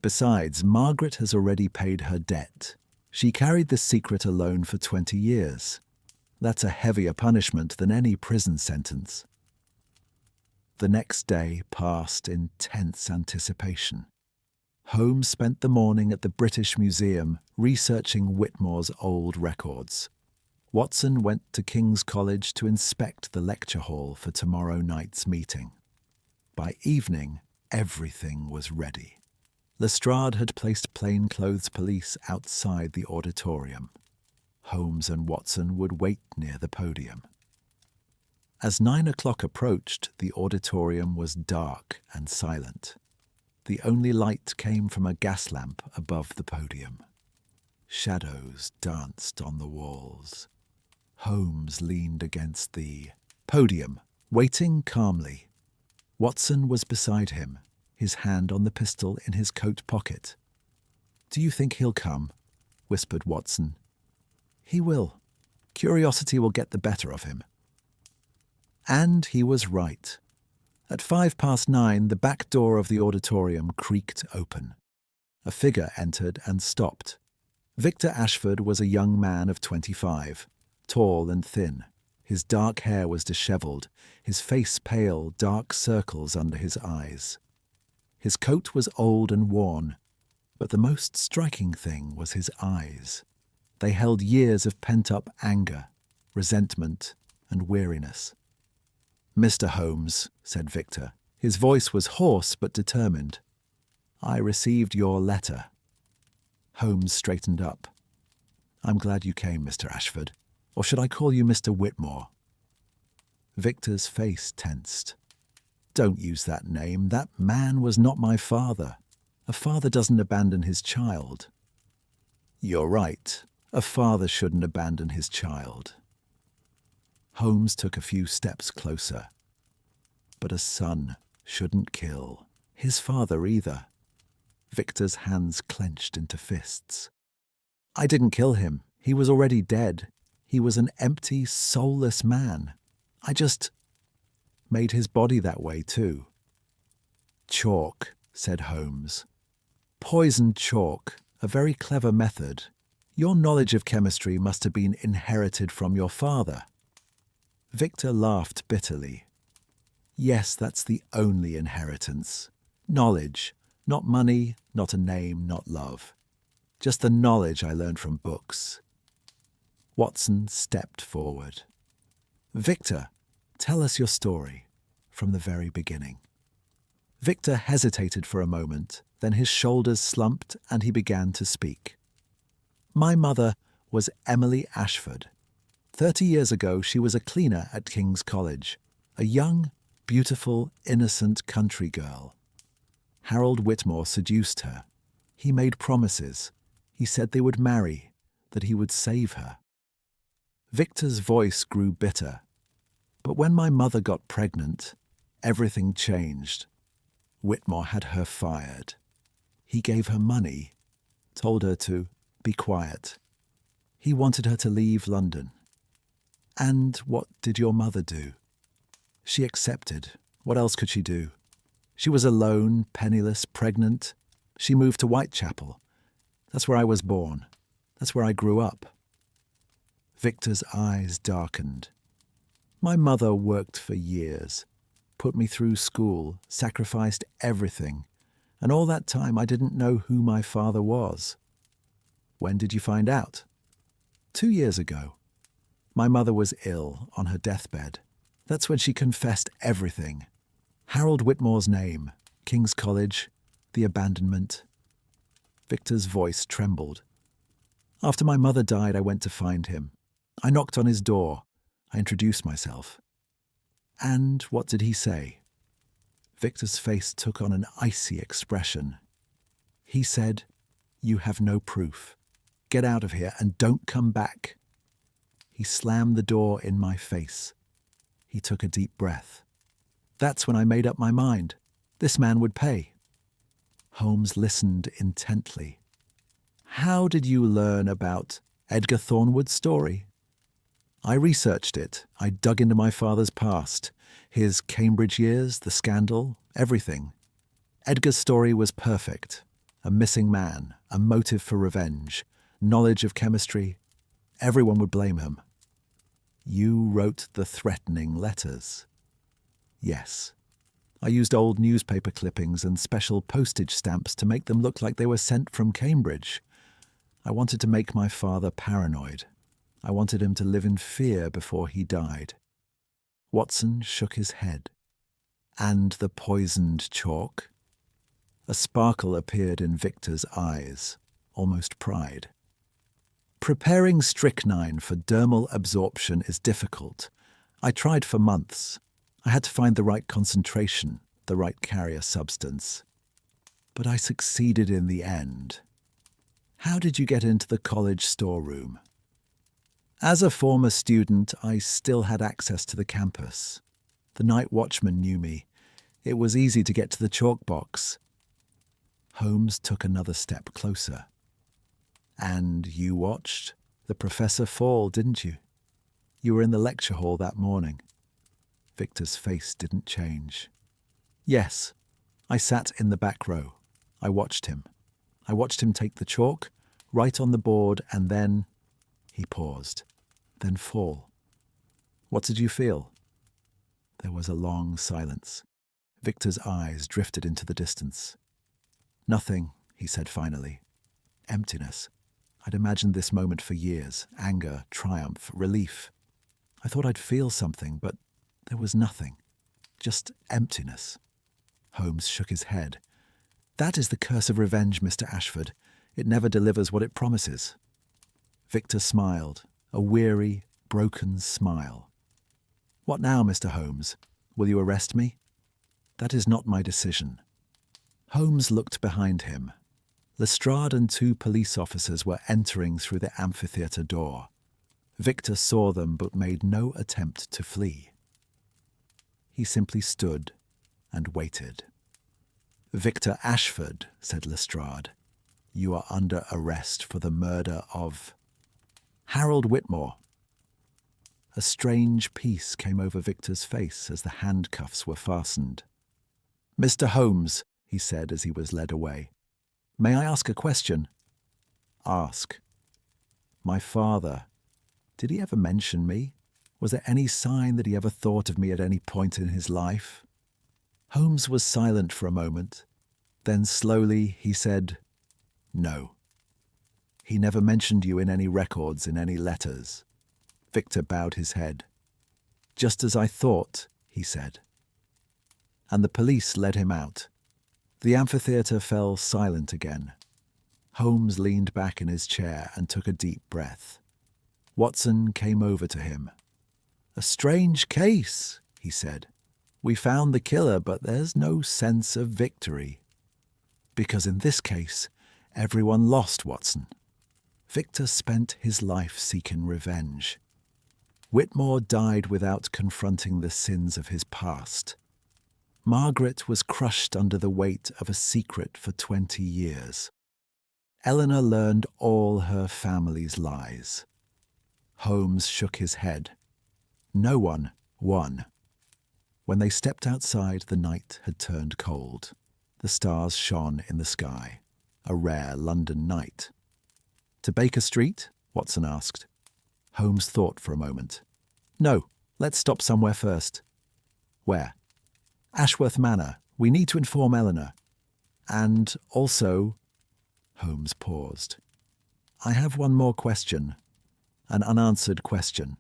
Besides, Margaret has already paid her debt. She carried the secret alone for 20 years. That's a heavier punishment than any prison sentence. The next day passed in tense anticipation. Holmes spent the morning at the British Museum researching Whitmore's old records. Watson went to King's College to inspect the lecture hall for tomorrow night's meeting. By evening, everything was ready. Lestrade had placed plainclothes police outside the auditorium. Holmes and Watson would wait near the podium. As 9 o'clock approached, the auditorium was dark and silent. The only light came from a gas lamp above the podium. Shadows danced on the walls. Holmes leaned against the podium, waiting calmly. Watson was beside him, his hand on the pistol in his coat pocket. "Do you think he'll come?" whispered Watson. "He will. Curiosity will get the better of him." And he was right. At 9:05, the back door of the auditorium creaked open. A figure entered and stopped. Victor Ashford was a young man of 25, tall and thin. His dark hair was dishevelled, his face pale, dark circles under his eyes. His coat was old and worn, but the most striking thing was his eyes. They held years of pent-up anger, resentment, and weariness. "Mr. Holmes," said Victor. His voice was hoarse but determined. "I received your letter." Holmes straightened up. "I'm glad you came, Mr. Ashford. Or should I call you Mr. Whitmore?" Victor's face tensed. "Don't use that name. That man was not my father. A father doesn't abandon his child." "You're right. A father shouldn't abandon his child." Holmes took a few steps closer. "But a son shouldn't kill his father either." Victor's hands clenched into fists. "I didn't kill him. He was already dead. He was an empty, soulless man. I just made his body that way too." "Chalk," said Holmes. "Poisoned chalk, a very clever method. Your knowledge of chemistry must have been inherited from your father." Victor laughed bitterly. "Yes, that's the only inheritance. Knowledge, not money, not a name, not love. Just the knowledge I learned from books." Watson stepped forward. "Victor, tell us your story, from the very beginning." Victor hesitated for a moment, then his shoulders slumped and he began to speak. "My mother was Emily Ashford. 30 years ago, she was a cleaner at King's College, a young, beautiful, innocent country girl. Harold Whitmore seduced her. He made promises. He said they would marry, that he would save her." Victor's voice grew bitter. "But when my mother got pregnant, everything changed. Whitmore had her fired. He gave her money, told her to be quiet. He wanted her to leave London. And what did your mother do? She accepted. What else could she do? She was alone, penniless, pregnant. She moved to Whitechapel. That's where I was born. That's where I grew up." Victor's eyes darkened. "My mother worked for years, put me through school, sacrificed everything, and all that time I didn't know who my father was." "When did you find out?" 2 years ago. My mother was ill, on her deathbed. That's when she confessed everything. Harold Whitmore's name, King's College, the abandonment." Victor's voice trembled. "After my mother died, I went to find him. I knocked on his door. I introduced myself." "And what did he say?" Victor's face took on an icy expression. "He said, 'You have no proof. Get out of here and don't come back.' He slammed the door in my face. He took a deep breath. That's when I made up my mind. This man would pay." Holmes listened intently. "How did you learn about Edgar Thornwood's story?" "I researched it. I dug into my father's past, his Cambridge years, the scandal, everything. Edgar's story was perfect. A missing man, a motive for revenge, knowledge of chemistry. Everyone would blame him." "You wrote the threatening letters." "Yes. I used old newspaper clippings and special postage stamps to make them look like they were sent from Cambridge. I wanted to make my father paranoid. I wanted him to live in fear before he died." Watson shook his head. "And the poisoned chalk?" A sparkle appeared in Victor's eyes, almost pride. "Preparing strychnine for dermal absorption is difficult. I tried for months. I had to find the right concentration, the right carrier substance. But I succeeded in the end." "How did you get into the college storeroom?" "As a former student, I still had access to the campus. The night watchman knew me. It was easy to get to the chalk box." Holmes took another step closer. "And you watched the professor fall, didn't you? You were in the lecture hall that morning." Victor's face didn't change. "Yes, I sat in the back row. I watched him. I watched him take the chalk, write on the board, and then—" He paused. "Then fall." "What did you feel?" There was a long silence. Victor's eyes drifted into the distance. "Nothing," he said finally. "Emptiness. I'd imagined this moment for years. Anger, triumph, relief. I thought I'd feel something, but there was nothing. Just emptiness." Holmes shook his head. "That is the curse of revenge, Mr. Ashford. It never delivers what it promises." Victor smiled, a weary, broken smile. "What now, Mr. Holmes? Will you arrest me?" "That is not my decision." Holmes looked behind him. Lestrade and 2 police officers were entering through the amphitheatre door. Victor saw them but made no attempt to flee. He simply stood and waited. "Victor Ashford," said Lestrade, "you are under arrest for the murder of Harold Whitmore." A strange peace came over Victor's face as the handcuffs were fastened. "Mr. Holmes," he said as he was led away, "may I ask a question?" "Ask." "My father, did he ever mention me? Was there any sign that he ever thought of me at any point in his life?" Holmes was silent for a moment. Then slowly he said, "No. He never mentioned you in any records, in any letters." Victor bowed his head. "Just as I thought," he said. And the police led him out. The amphitheatre fell silent again. Holmes leaned back in his chair and took a deep breath. Watson came over to him. "A strange case," he said. "We found the killer, but there's no sense of victory." "Because in this case, everyone lost, Watson. Victor spent his life seeking revenge. Whitmore died without confronting the sins of his past. Margaret was crushed under the weight of a secret for 20 years. Eleanor learned all her family's lies." Holmes shook his head. "No one won." When they stepped outside, the night had turned cold. The stars shone in the sky. A rare London night. "To Baker Street?" Watson asked. Holmes thought for a moment. "No, let's stop somewhere first." "Where?" "Ashworth Manor. We need to inform Eleanor. And also—" Holmes paused. "I have one more question. An unanswered question."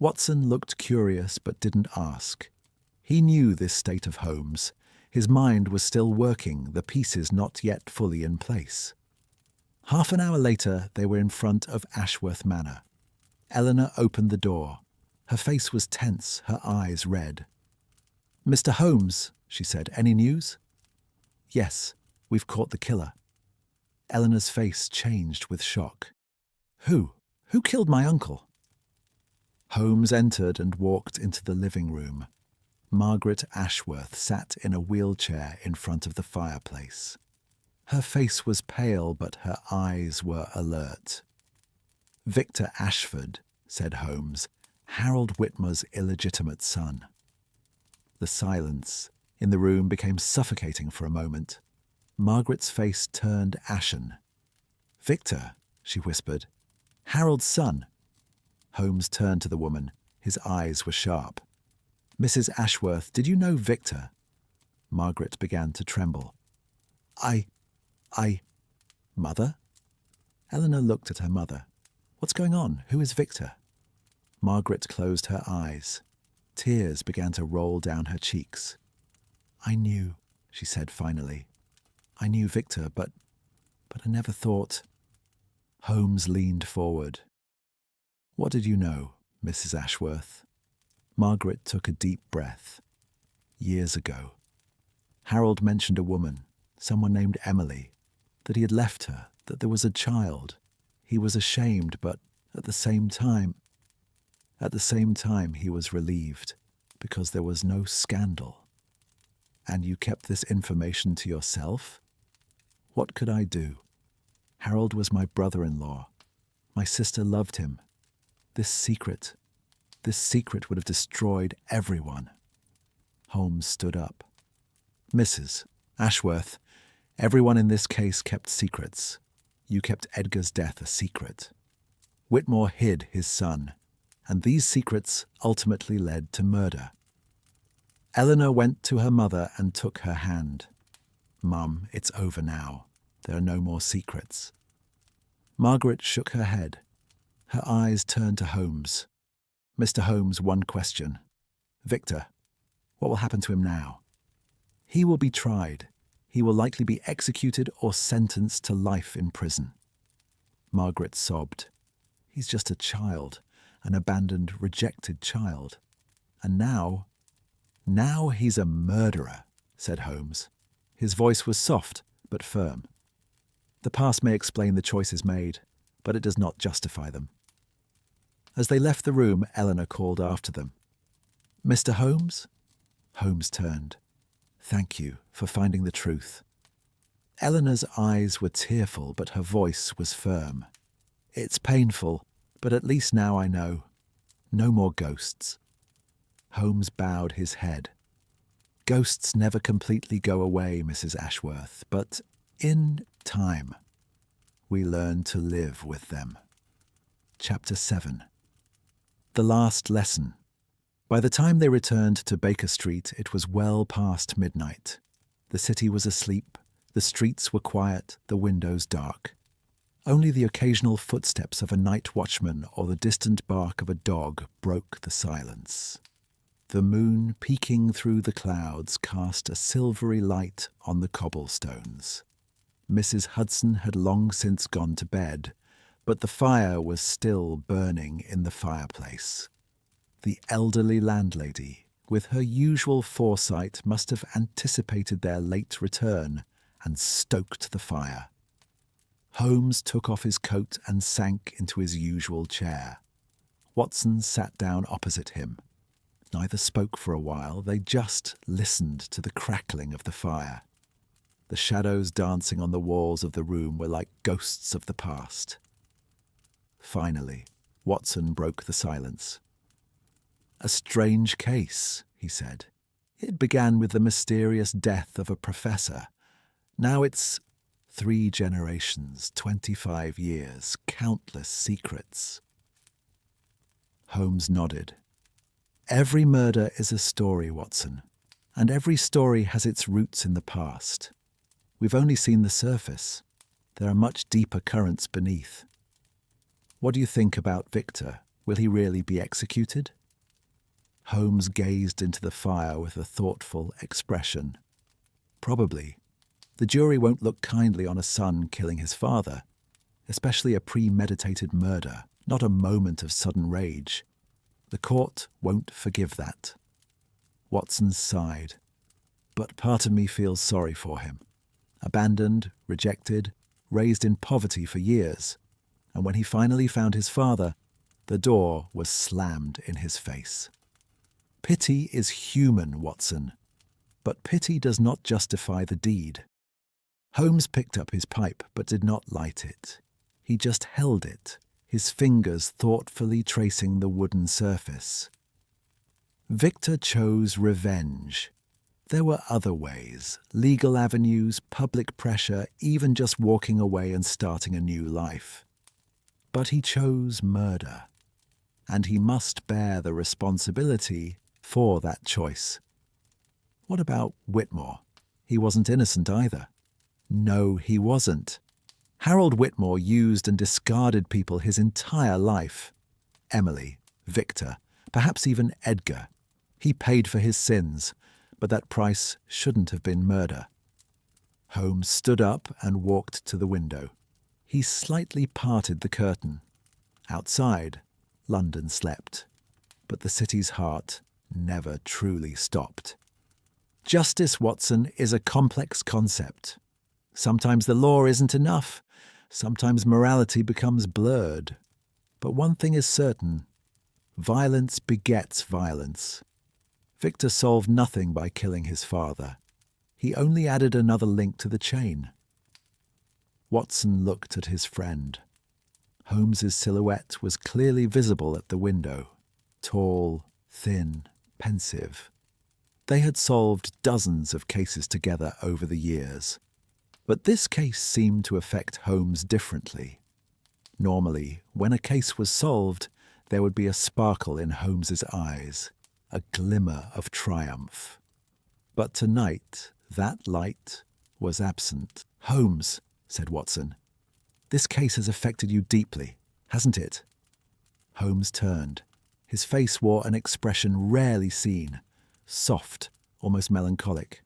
Watson looked curious but didn't ask. He knew this state of Holmes. His mind was still working, the pieces not yet fully in place. Half an hour later, they were in front of Ashworth Manor. Eleanor opened the door. Her face was tense, her eyes red. "Mr. Holmes," she said, "any news?" "Yes, we've caught the killer." Eleanor's face changed with shock. "Who? Who killed my uncle?" Holmes entered and walked into the living room. Margaret Ashworth sat in a wheelchair in front of the fireplace. Her face was pale, but her eyes were alert. "Victor Ashford," said Holmes, "Harold Whitmore's illegitimate son." The silence in the room became suffocating for a moment. Margaret's face turned ashen. "Victor," she whispered, "Harold's son." Holmes turned to the woman. His eyes were sharp. "Mrs. Ashworth, did you know Victor?" Margaret began to tremble. I... Mother? Eleanor looked at her mother. What's going on? Who is Victor? Margaret closed her eyes. Tears began to roll down her cheeks. I knew, she said finally. I knew Victor, but I never thought... Holmes leaned forward. What did you know, Mrs. Ashworth? Margaret took a deep breath. Years ago. Harold mentioned a woman, someone named Emily, that he had left her, that there was a child. He was ashamed, but at the same time he was relieved, because there was no scandal. And you kept this information to yourself? What could I do? Harold was my brother-in-law. My sister loved him. This secret would have destroyed everyone. Holmes stood up. Mrs. Ashworth, everyone in this case kept secrets. You kept Edgar's death a secret. Whitmore hid his son, and these secrets ultimately led to murder. Eleanor went to her mother and took her hand. Mum, it's over now. There are no more secrets. Margaret shook her head. Her eyes turned to Holmes. Mr. Holmes, one question. Victor, what will happen to him now? He will be tried. He will likely be executed or sentenced to life in prison. Margaret sobbed. He's just a child, an abandoned, rejected child. And now he's a murderer, said Holmes. His voice was soft but firm. The past may explain the choices made, but it does not justify them. As they left the room, Eleanor called after them. Mr. Holmes? Holmes turned. Thank you for finding the truth. Eleanor's eyes were tearful, but her voice was firm. It's painful, but at least now I know. No more ghosts. Holmes bowed his head. Ghosts never completely go away, Mrs. Ashworth, but in time, we learn to live with them. Chapter 7. The last lesson. By the time they returned to Baker Street, it was well past midnight. The city was asleep, the streets were quiet, the windows dark. Only the occasional footsteps of a night watchman or the distant bark of a dog broke the silence. The moon, peeking through the clouds, cast a silvery light on the cobblestones. Mrs. Hudson had long since gone to bed, but the fire was still burning in the fireplace. The elderly landlady, with her usual foresight, must have anticipated their late return and stoked the fire. Holmes took off his coat and sank into his usual chair. Watson sat down opposite him. Neither spoke for a while, they just listened to the crackling of the fire. The shadows dancing on the walls of the room were like ghosts of the past. Finally, Watson broke the silence. A strange case, he said. It began with the mysterious death of a professor. Now it's 3 generations, 25 years, countless secrets. Holmes nodded. Every murder is a story, Watson, and every story has its roots in the past. We've only seen the surface. There are much deeper currents beneath. What do you think about Victor? Will he really be executed? Holmes gazed into the fire with a thoughtful expression. Probably. The jury won't look kindly on a son killing his father, especially a premeditated murder, not a moment of sudden rage. The court won't forgive that. Watson sighed. But part of me feels sorry for him. Abandoned, rejected, raised in poverty for years. And when he finally found his father, the door was slammed in his face. Pity is human, Watson, but pity does not justify the deed. Holmes picked up his pipe but did not light it. He just held it, his fingers thoughtfully tracing the wooden surface. Victor chose revenge. There were other ways, legal avenues, public pressure, even just walking away and starting a new life. But he chose murder, and he must bear the responsibility for that choice. What about Whitmore? He wasn't innocent either. No, he wasn't. Harold Whitmore used and discarded people his entire life. Emily, Victor, perhaps even Edgar. He paid for his sins, but that price shouldn't have been murder. Holmes stood up and walked to the window. He slightly parted the curtain. Outside, London slept, but the city's heart never truly stopped. Justice, Watson, is a complex concept. Sometimes the law isn't enough. Sometimes morality becomes blurred. But one thing is certain: violence begets violence. Victor solved nothing by killing his father. He only added another link to the chain. Watson looked at his friend. Holmes's silhouette was clearly visible at the window. Tall, thin, pensive. They had solved dozens of cases together over the years. But this case seemed to affect Holmes differently. Normally, when a case was solved, there would be a sparkle in Holmes's eyes, a glimmer of triumph. But tonight, that light was absent. "Holmes," said Watson, "this case has affected you deeply, hasn't it?" Holmes turned. His face wore an expression rarely seen, soft, almost melancholic.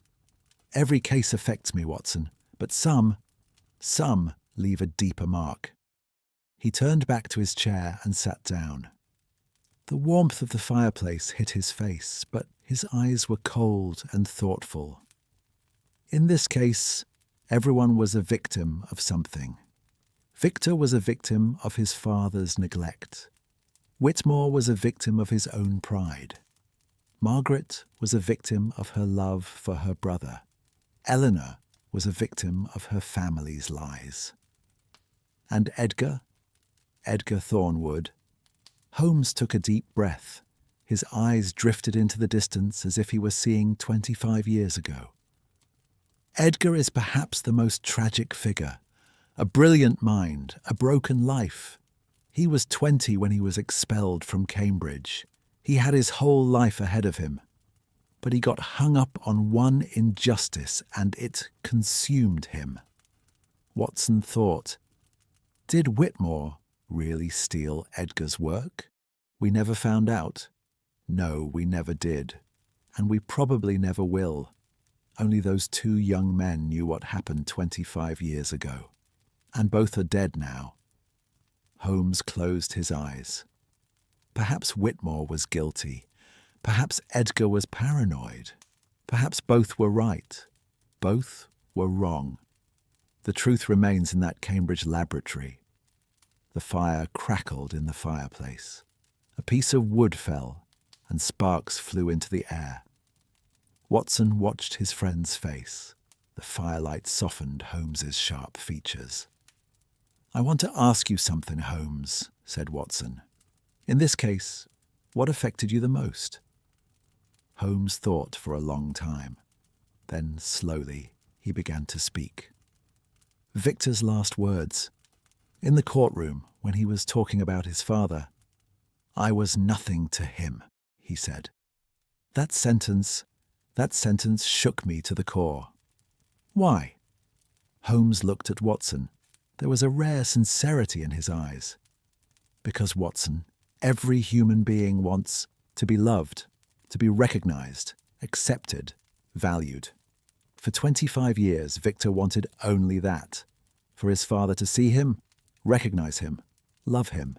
"Every case affects me, Watson, but some leave a deeper mark." He turned back to his chair and sat down. The warmth of the fireplace hit his face, but his eyes were cold and thoughtful. In this case, everyone was a victim of something. Victor was a victim of his father's neglect. Whitmore was a victim of his own pride. Margaret was a victim of her love for her brother. Eleanor was a victim of her family's lies. And Edgar Thornwood. Holmes took a deep breath. His eyes drifted into the distance as if he were seeing 25 years ago. Edgar is perhaps the most tragic figure. A brilliant mind, a broken life. He was 20 when he was expelled from Cambridge. He had his whole life ahead of him. But he got hung up on one injustice, and it consumed him. Watson thought, did Whitmore really steal Edgar's work? We never found out. No, we never did. And we probably never will. Only those two young men knew what happened 25 years ago. And both are dead now. Holmes closed his eyes. Perhaps Whitmore was guilty. Perhaps Edgar was paranoid. Perhaps both were right. Both were wrong. The truth remains in that Cambridge laboratory. The fire crackled in the fireplace. A piece of wood fell, and sparks flew into the air. Watson watched his friend's face. The firelight softened Holmes's sharp features. "I want to ask you something, Holmes," said Watson. "In this case, what affected you the most?" Holmes thought for a long time. Then, slowly, he began to speak. Victor's last words. In the courtroom, when he was talking about his father, "I was nothing to him," he said. That sentence shook me to the core. "Why?" Holmes looked at Watson. There was a rare sincerity in his eyes. "Because, Watson, every human being wants to be loved, to be recognized, accepted, valued. For 25 years, Victor wanted only that, for his father to see him, recognize him, love him.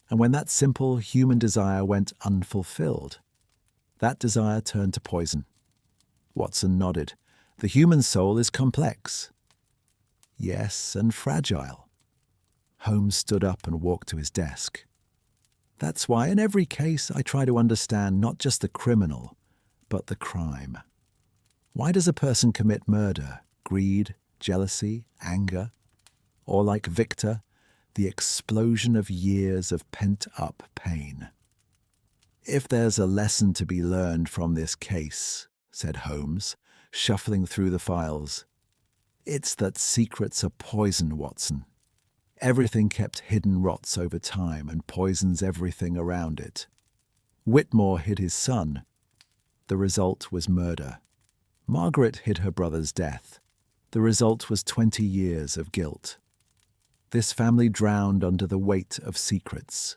And when that simple human desire went unfulfilled, that desire turned to poison." Watson nodded. "The human soul is complex." "Yes, and fragile." Holmes stood up and walked to his desk. "That's why in every case I try to understand not just the criminal, but the crime. Why does a person commit murder? Greed, jealousy, anger? Or like Victor, the explosion of years of pent-up pain? If there's a lesson to be learned from this case," said Holmes, shuffling through the files, "it's that secrets are poison, Watson. Everything kept hidden rots over time and poisons everything around it. Whitmore hid his son. The result was murder. Margaret hid her brother's death. The result was 20 years of guilt. This family drowned under the weight of secrets.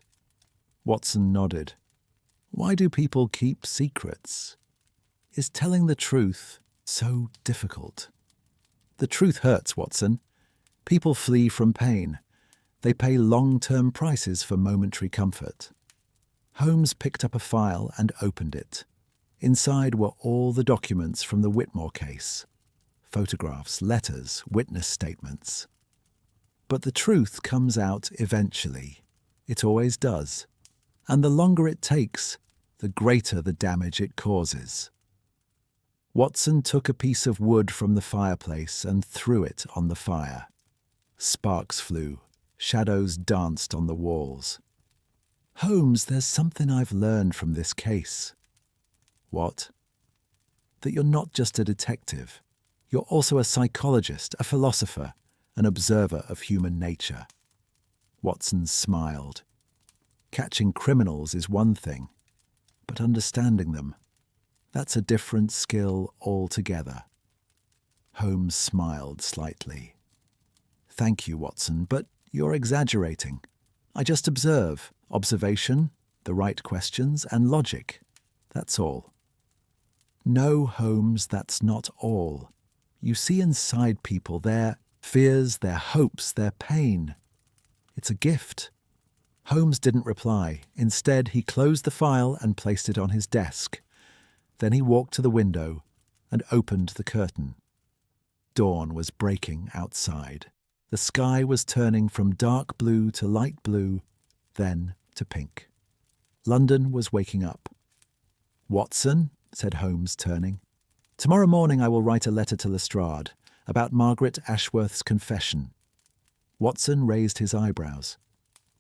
Watson nodded. Why do people keep secrets? Is telling the truth so difficult? The truth hurts, Watson. People flee from pain. They pay long-term prices for momentary comfort. Holmes picked up a file and opened it. Inside were all the documents from the Whitmore case. Photographs, letters, witness statements. But the truth comes out eventually. It always does. And the longer it takes, the greater the damage it causes. Watson took a piece of wood from the fireplace and threw it on the fire. Sparks flew. Shadows danced on the walls. Holmes, there's something I've learned from this case. What? That you're not just a detective. You're also a psychologist, a philosopher, an observer of human nature. Watson smiled. Catching criminals is one thing, but understanding them, that's a different skill altogether. Holmes smiled slightly. Thank you, Watson, but you're exaggerating. I just observe. Observation, the right questions, and logic. That's all. No, Holmes, that's not all. You see inside people their fears, their hopes, their pain. It's a gift. Holmes didn't reply. Instead, he closed the file and placed it on his desk. Then he walked to the window and opened the curtain. Dawn was breaking outside. The sky was turning from dark blue to light blue, then to pink. London was waking up. Watson, said Holmes, turning. Tomorrow morning I will write a letter to Lestrade about Margaret Ashworth's confession. Watson raised his eyebrows.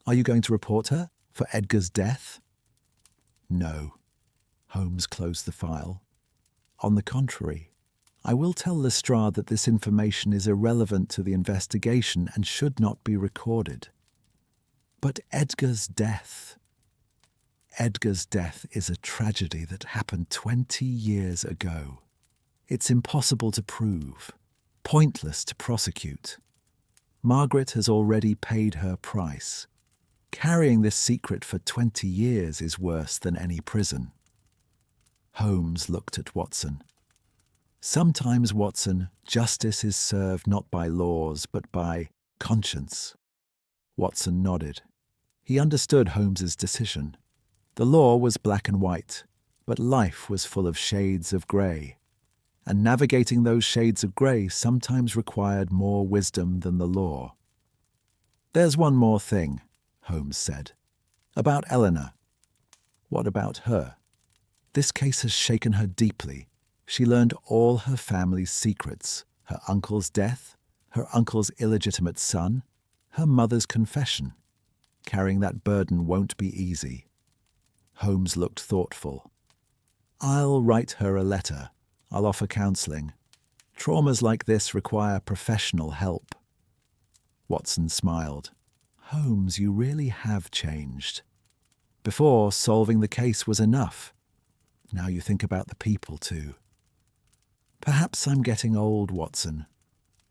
Are you going to report her for Edgar's death? No. Holmes closed the file. On the contrary, I will tell Lestrade that this information is irrelevant to the investigation and should not be recorded. But Edgar's death. Edgar's death is a tragedy that happened 20 years ago. It's impossible to prove, pointless to prosecute. Margaret has already paid her price. Carrying this secret for 20 years is worse than any prison. Holmes looked at Watson. Sometimes, Watson, justice is served not by laws but by conscience. Watson nodded. He understood Holmes's decision. The law was black and white, but life was full of shades of grey. And navigating those shades of grey sometimes required more wisdom than the law. There's one more thing, Holmes said. About Eleanor. What about her? This case has shaken her deeply. She learned all her family's secrets, her uncle's death, her uncle's illegitimate son, her mother's confession. Carrying that burden won't be easy. Holmes looked thoughtful. I'll write her a letter. I'll offer counselling. Traumas like this require professional help. Watson smiled. Holmes, you really have changed. Before, solving the case was enough. Now you think about the people too. Perhaps I'm getting old, Watson.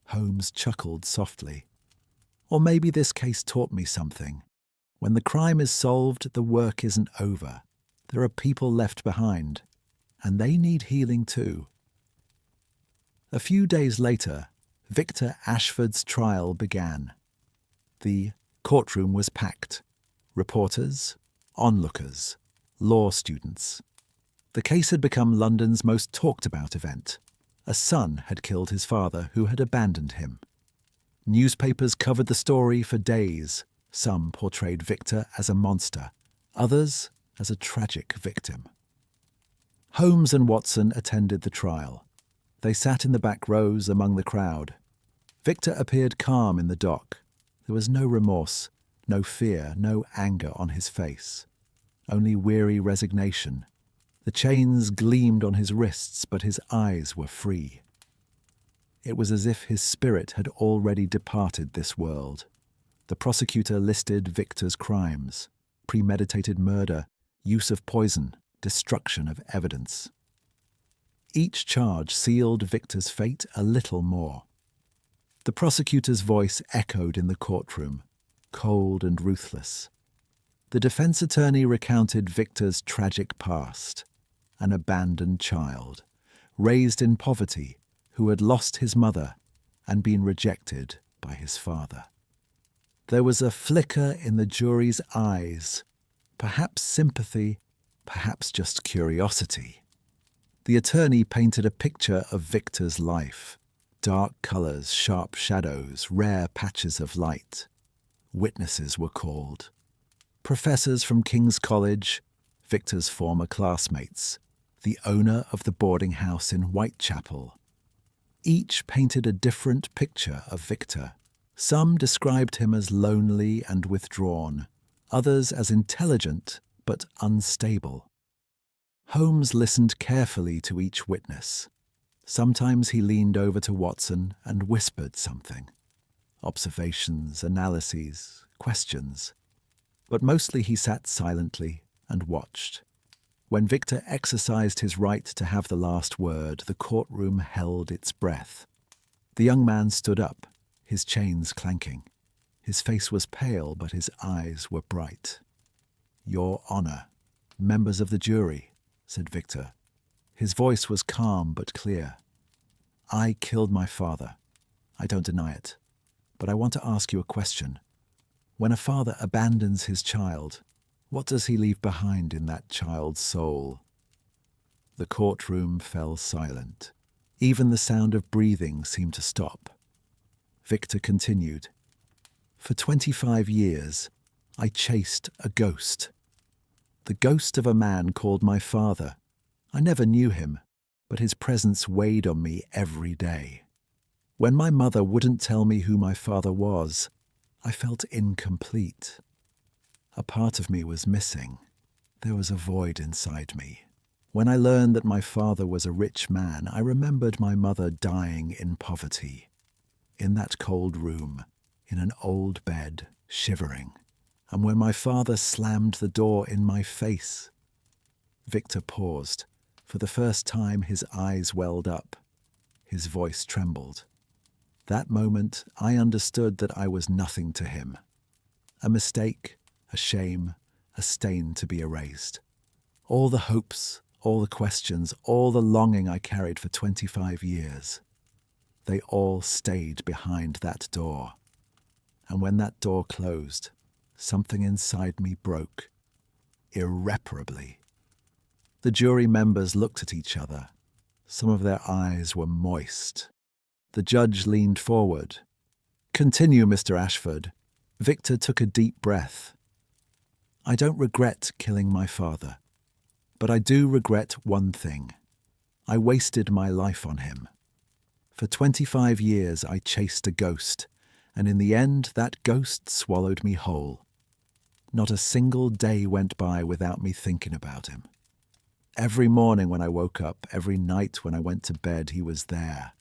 Holmes chuckled softly. Or maybe this case taught me something. When the crime is solved, the work isn't over. There are people left behind, and they need healing too. A few days later, Victor Ashford's trial began. The courtroom was packed. Reporters, onlookers, law students. The case had become London's most talked-about event. A son had killed his father, who had abandoned him. Newspapers covered the story for days. Some portrayed Victor as a monster, others as a tragic victim. Holmes and Watson attended the trial. They sat in the back rows among the crowd. Victor appeared calm in the dock. There was no remorse, no fear, no anger on his face. Only weary resignation. The chains gleamed on his wrists, but his eyes were free. It was as if his spirit had already departed this world. The prosecutor listed Victor's crimes: premeditated murder, use of poison, destruction of evidence. Each charge sealed Victor's fate a little more. The prosecutor's voice echoed in the courtroom, cold and ruthless. The defense attorney recounted Victor's tragic past, an abandoned child, raised in poverty, who had lost his mother and been rejected by his father. There was a flicker in the jury's eyes, perhaps sympathy, perhaps just curiosity. The attorney painted a picture of Victor's life: dark colors, sharp shadows, rare patches of light. Witnesses were called. Professors from King's College, Victor's former classmates, the owner of the boarding house in Whitechapel. Each painted a different picture of Victor. Some described him as lonely and withdrawn, others as intelligent but unstable. Holmes listened carefully to each witness. Sometimes he leaned over to Watson and whispered something. Observations, analyses, questions. But mostly he sat silently and watched. When Victor exercised his right to have the last word, the courtroom held its breath. The young man stood up, his chains clanking. His face was pale, but his eyes were bright. "Your Honor, members of the jury," said Victor. His voice was calm but clear. "I killed my father. I don't deny it. But I want to ask you a question. When a father abandons his child, what does he leave behind in that child's soul?" The courtroom fell silent. Even the sound of breathing seemed to stop. Victor continued, "For 25 years, I chased a ghost. The ghost of a man called my father. I never knew him, but his presence weighed on me every day. When my mother wouldn't tell me who my father was, I felt incomplete. A part of me was missing. There was a void inside me. When I learned that my father was a rich man, I remembered my mother dying in poverty. In that cold room, in an old bed, shivering. And when my father slammed the door in my face." Victor paused. For the first time, his eyes welled up. His voice trembled. That moment, I understood that I was nothing to him. A mistake, a shame, a stain to be erased. All the hopes, all the questions, all the longing I carried for 25 years. They all stayed behind that door. And when that door closed, something inside me broke, irreparably. The jury members looked at each other. Some of their eyes were moist. The judge leaned forward. "Continue, Mr. Ashford." Victor took a deep breath. "I don't regret killing my father, but I do regret one thing. I wasted my life on him. For 25 years I chased a ghost, and in the end that ghost swallowed me whole. Not a single day went by without me thinking about him. Every morning when I woke up, every night when I went to bed, he was there.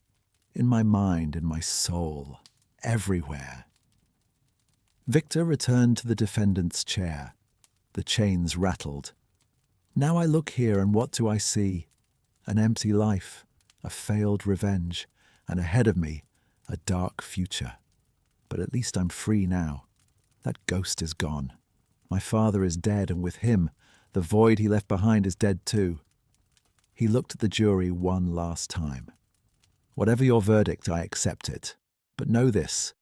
In my mind, in my soul, everywhere." Victor returned to the defendant's chair. The chains rattled. "Now I look here, and what do I see? An empty life, a failed revenge, and ahead of me, a dark future. But at least I'm free now. That ghost is gone. My father is dead, and with him, the void he left behind is dead too." He looked at the jury one last time. "Whatever your verdict, I accept it. But know this.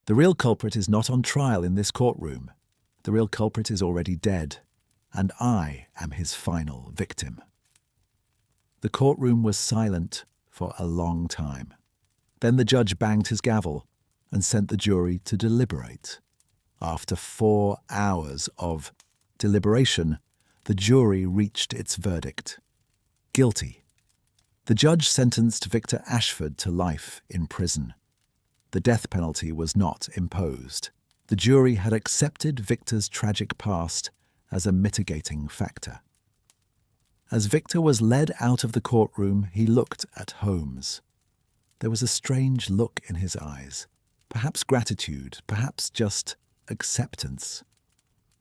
The real culprit is not on trial in this courtroom. The real culprit is already dead, and I am his final victim." The courtroom was silent for a long time. Then the judge banged his gavel and sent the jury to deliberate. After 4 hours of deliberation, the jury reached its verdict. Guilty. The judge sentenced Victor Ashford to life in prison. The death penalty was not imposed. The jury had accepted Victor's tragic past as a mitigating factor. As Victor was led out of the courtroom, he looked at Holmes. There was a strange look in his eyes, perhaps gratitude, perhaps just acceptance,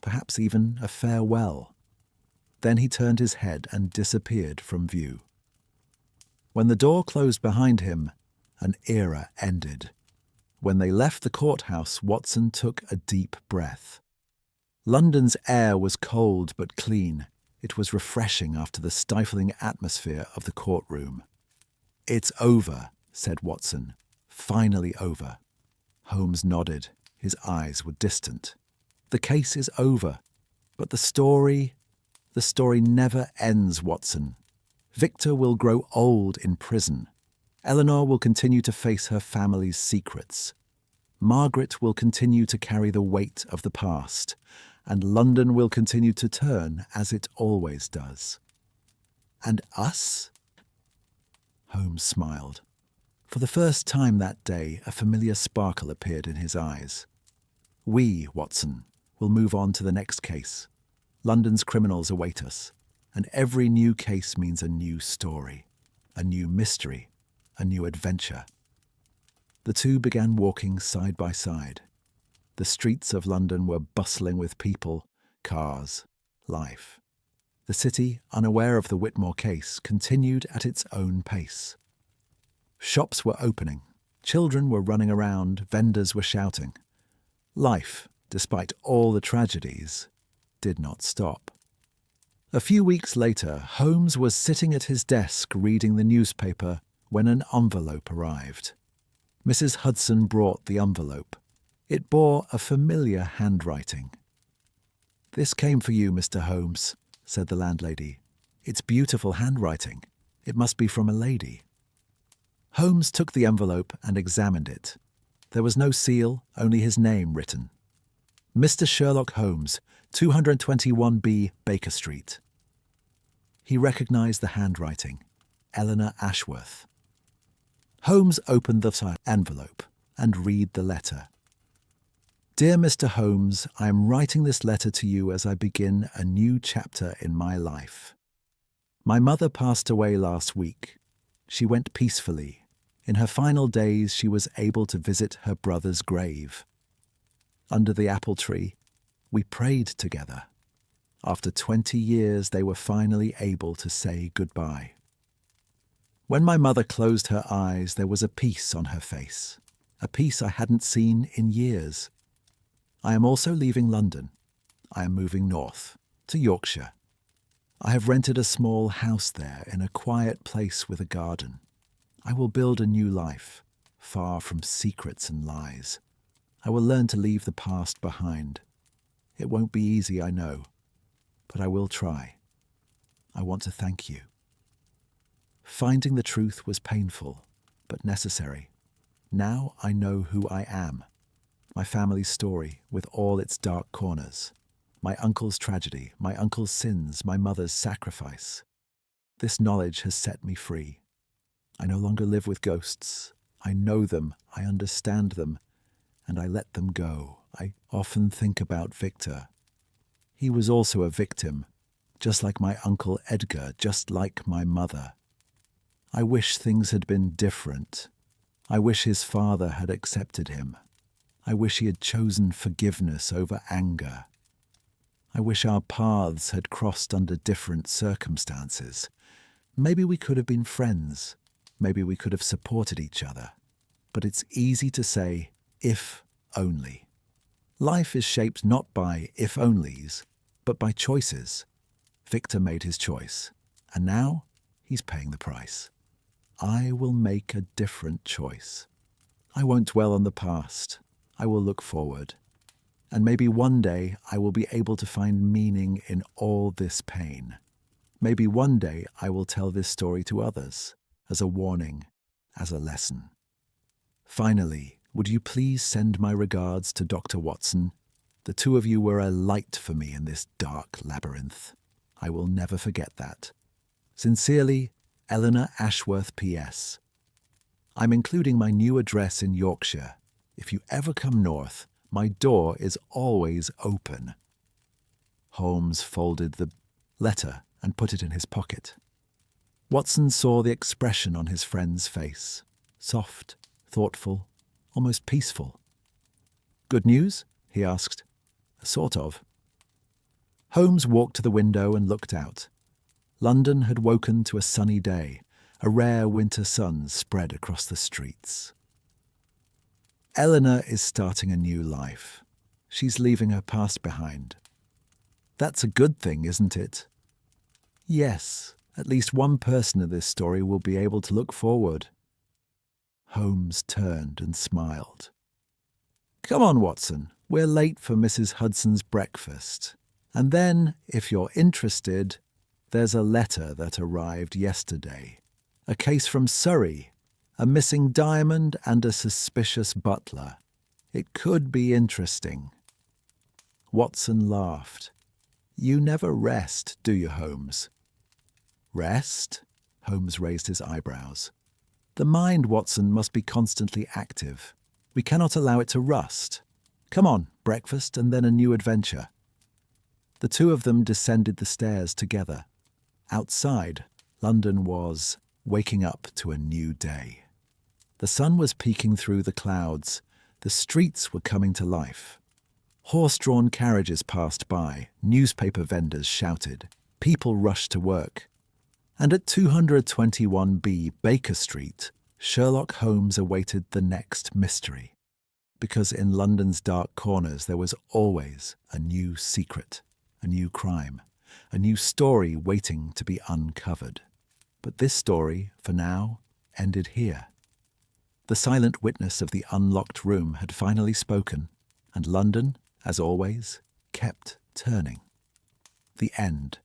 perhaps even a farewell. Then he turned his head and disappeared from view. When the door closed behind him, an era ended. When they left the courthouse, Watson took a deep breath. London's air was cold but clean. It was refreshing after the stifling atmosphere of the courtroom. "It's over," said Watson. "Finally over." Holmes nodded. His eyes were distant. "The case is over. But the story never ends, Watson. Victor will grow old in prison. Eleanor will continue to face her family's secrets. Margaret will continue to carry the weight of the past, and London will continue to turn as it always does. And us?" Holmes smiled. For the first time that day, a familiar sparkle appeared in his eyes. "We, Watson, will move on to the next case. London's criminals await us, and every new case means a new story, a new mystery, a new adventure." The two began walking side by side. The streets of London were bustling with people, cars, life. The city, unaware of the Whitmore case, continued at its own pace. Shops were opening, children were running around, vendors were shouting. Life, despite all the tragedies, did not stop. A few weeks later, Holmes was sitting at his desk reading the newspaper when an envelope arrived. Mrs. Hudson brought the envelope. It bore a familiar handwriting. "This came for you, Mr. Holmes," said the landlady. "It's beautiful handwriting. It must be from a lady." Holmes took the envelope and examined it. There was no seal, only his name written. "Mr. Sherlock Holmes, 221B Baker Street." He recognized the handwriting. Eleanor Ashworth. Holmes opened the envelope and read the letter. "Dear Mr. Holmes, I am writing this letter to you as I begin a new chapter in my life. My mother passed away last week. She went peacefully. In her final days, she was able to visit her brother's grave. Under the apple tree, we prayed together. After 20 years, they were finally able to say goodbye. When my mother closed her eyes, there was a peace on her face, a peace I hadn't seen in years. I am also leaving London. I am moving north, to Yorkshire. I have rented a small house there in a quiet place with a garden. I will build a new life, far from secrets and lies. I will learn to leave the past behind. It won't be easy, I know, but I will try. I want to thank you. Finding the truth was painful, but necessary. Now I know who I am. My family's story, with all its dark corners. My uncle's tragedy, my uncle's sins, my mother's sacrifice. This knowledge has set me free. I no longer live with ghosts. I know them, I understand them, and I let them go. I often think about Victor. He was also a victim, just like my Uncle Edgar, just like my mother. I wish things had been different. I wish his father had accepted him. I wish he had chosen forgiveness over anger. I wish our paths had crossed under different circumstances. Maybe we could have been friends. Maybe we could have supported each other. But it's easy to say, if only. Life is shaped not by if-onlys, but by choices. Victor made his choice, and now he's paying the price. I will make a different choice. I won't dwell on the past. I will look forward. And maybe one day I will be able to find meaning in all this pain. Maybe one day I will tell this story to others, as a warning, as a lesson. Finally, would you please send my regards to Dr. Watson? The two of you were a light for me in this dark labyrinth. I will never forget that. Sincerely, Eleanor Ashworth P.S. I'm including my new address in Yorkshire. If you ever come north, my door is always open. Holmes folded the letter and put it in his pocket. Watson saw the expression on his friend's face. Soft, thoughtful, almost peaceful. "Good news?" he asked. "Sort of." Holmes walked to the window and looked out. London had woken to a sunny day. A rare winter sun spread across the streets. Eleanor is starting a new life. She's leaving her past behind. That's a good thing, isn't it? Yes, at least one person in this story will be able to look forward. Holmes turned and smiled. Come on, Watson, we're late for Mrs. Hudson's breakfast. And then, if you're interested, there's a letter that arrived yesterday. A case from Surrey, a missing diamond and a suspicious butler. It could be interesting. Watson laughed. You never rest, do you, Holmes? Rest? Holmes raised his eyebrows. The mind, Watson, must be constantly active. We cannot allow it to rust. Come on, breakfast and then a new adventure. The two of them descended the stairs together. Outside, London was waking up to a new day. The sun was peeking through the clouds. The streets were coming to life. Horse-drawn carriages passed by, newspaper vendors shouted, people rushed to work. And at 221B Baker Street, Sherlock Holmes awaited the next mystery. Because in London's dark corners there was always a new secret, a new crime, a new story waiting to be uncovered. But this story, for now, ended here. The silent witness of the unlocked room had finally spoken, and London, as always, kept turning. The end.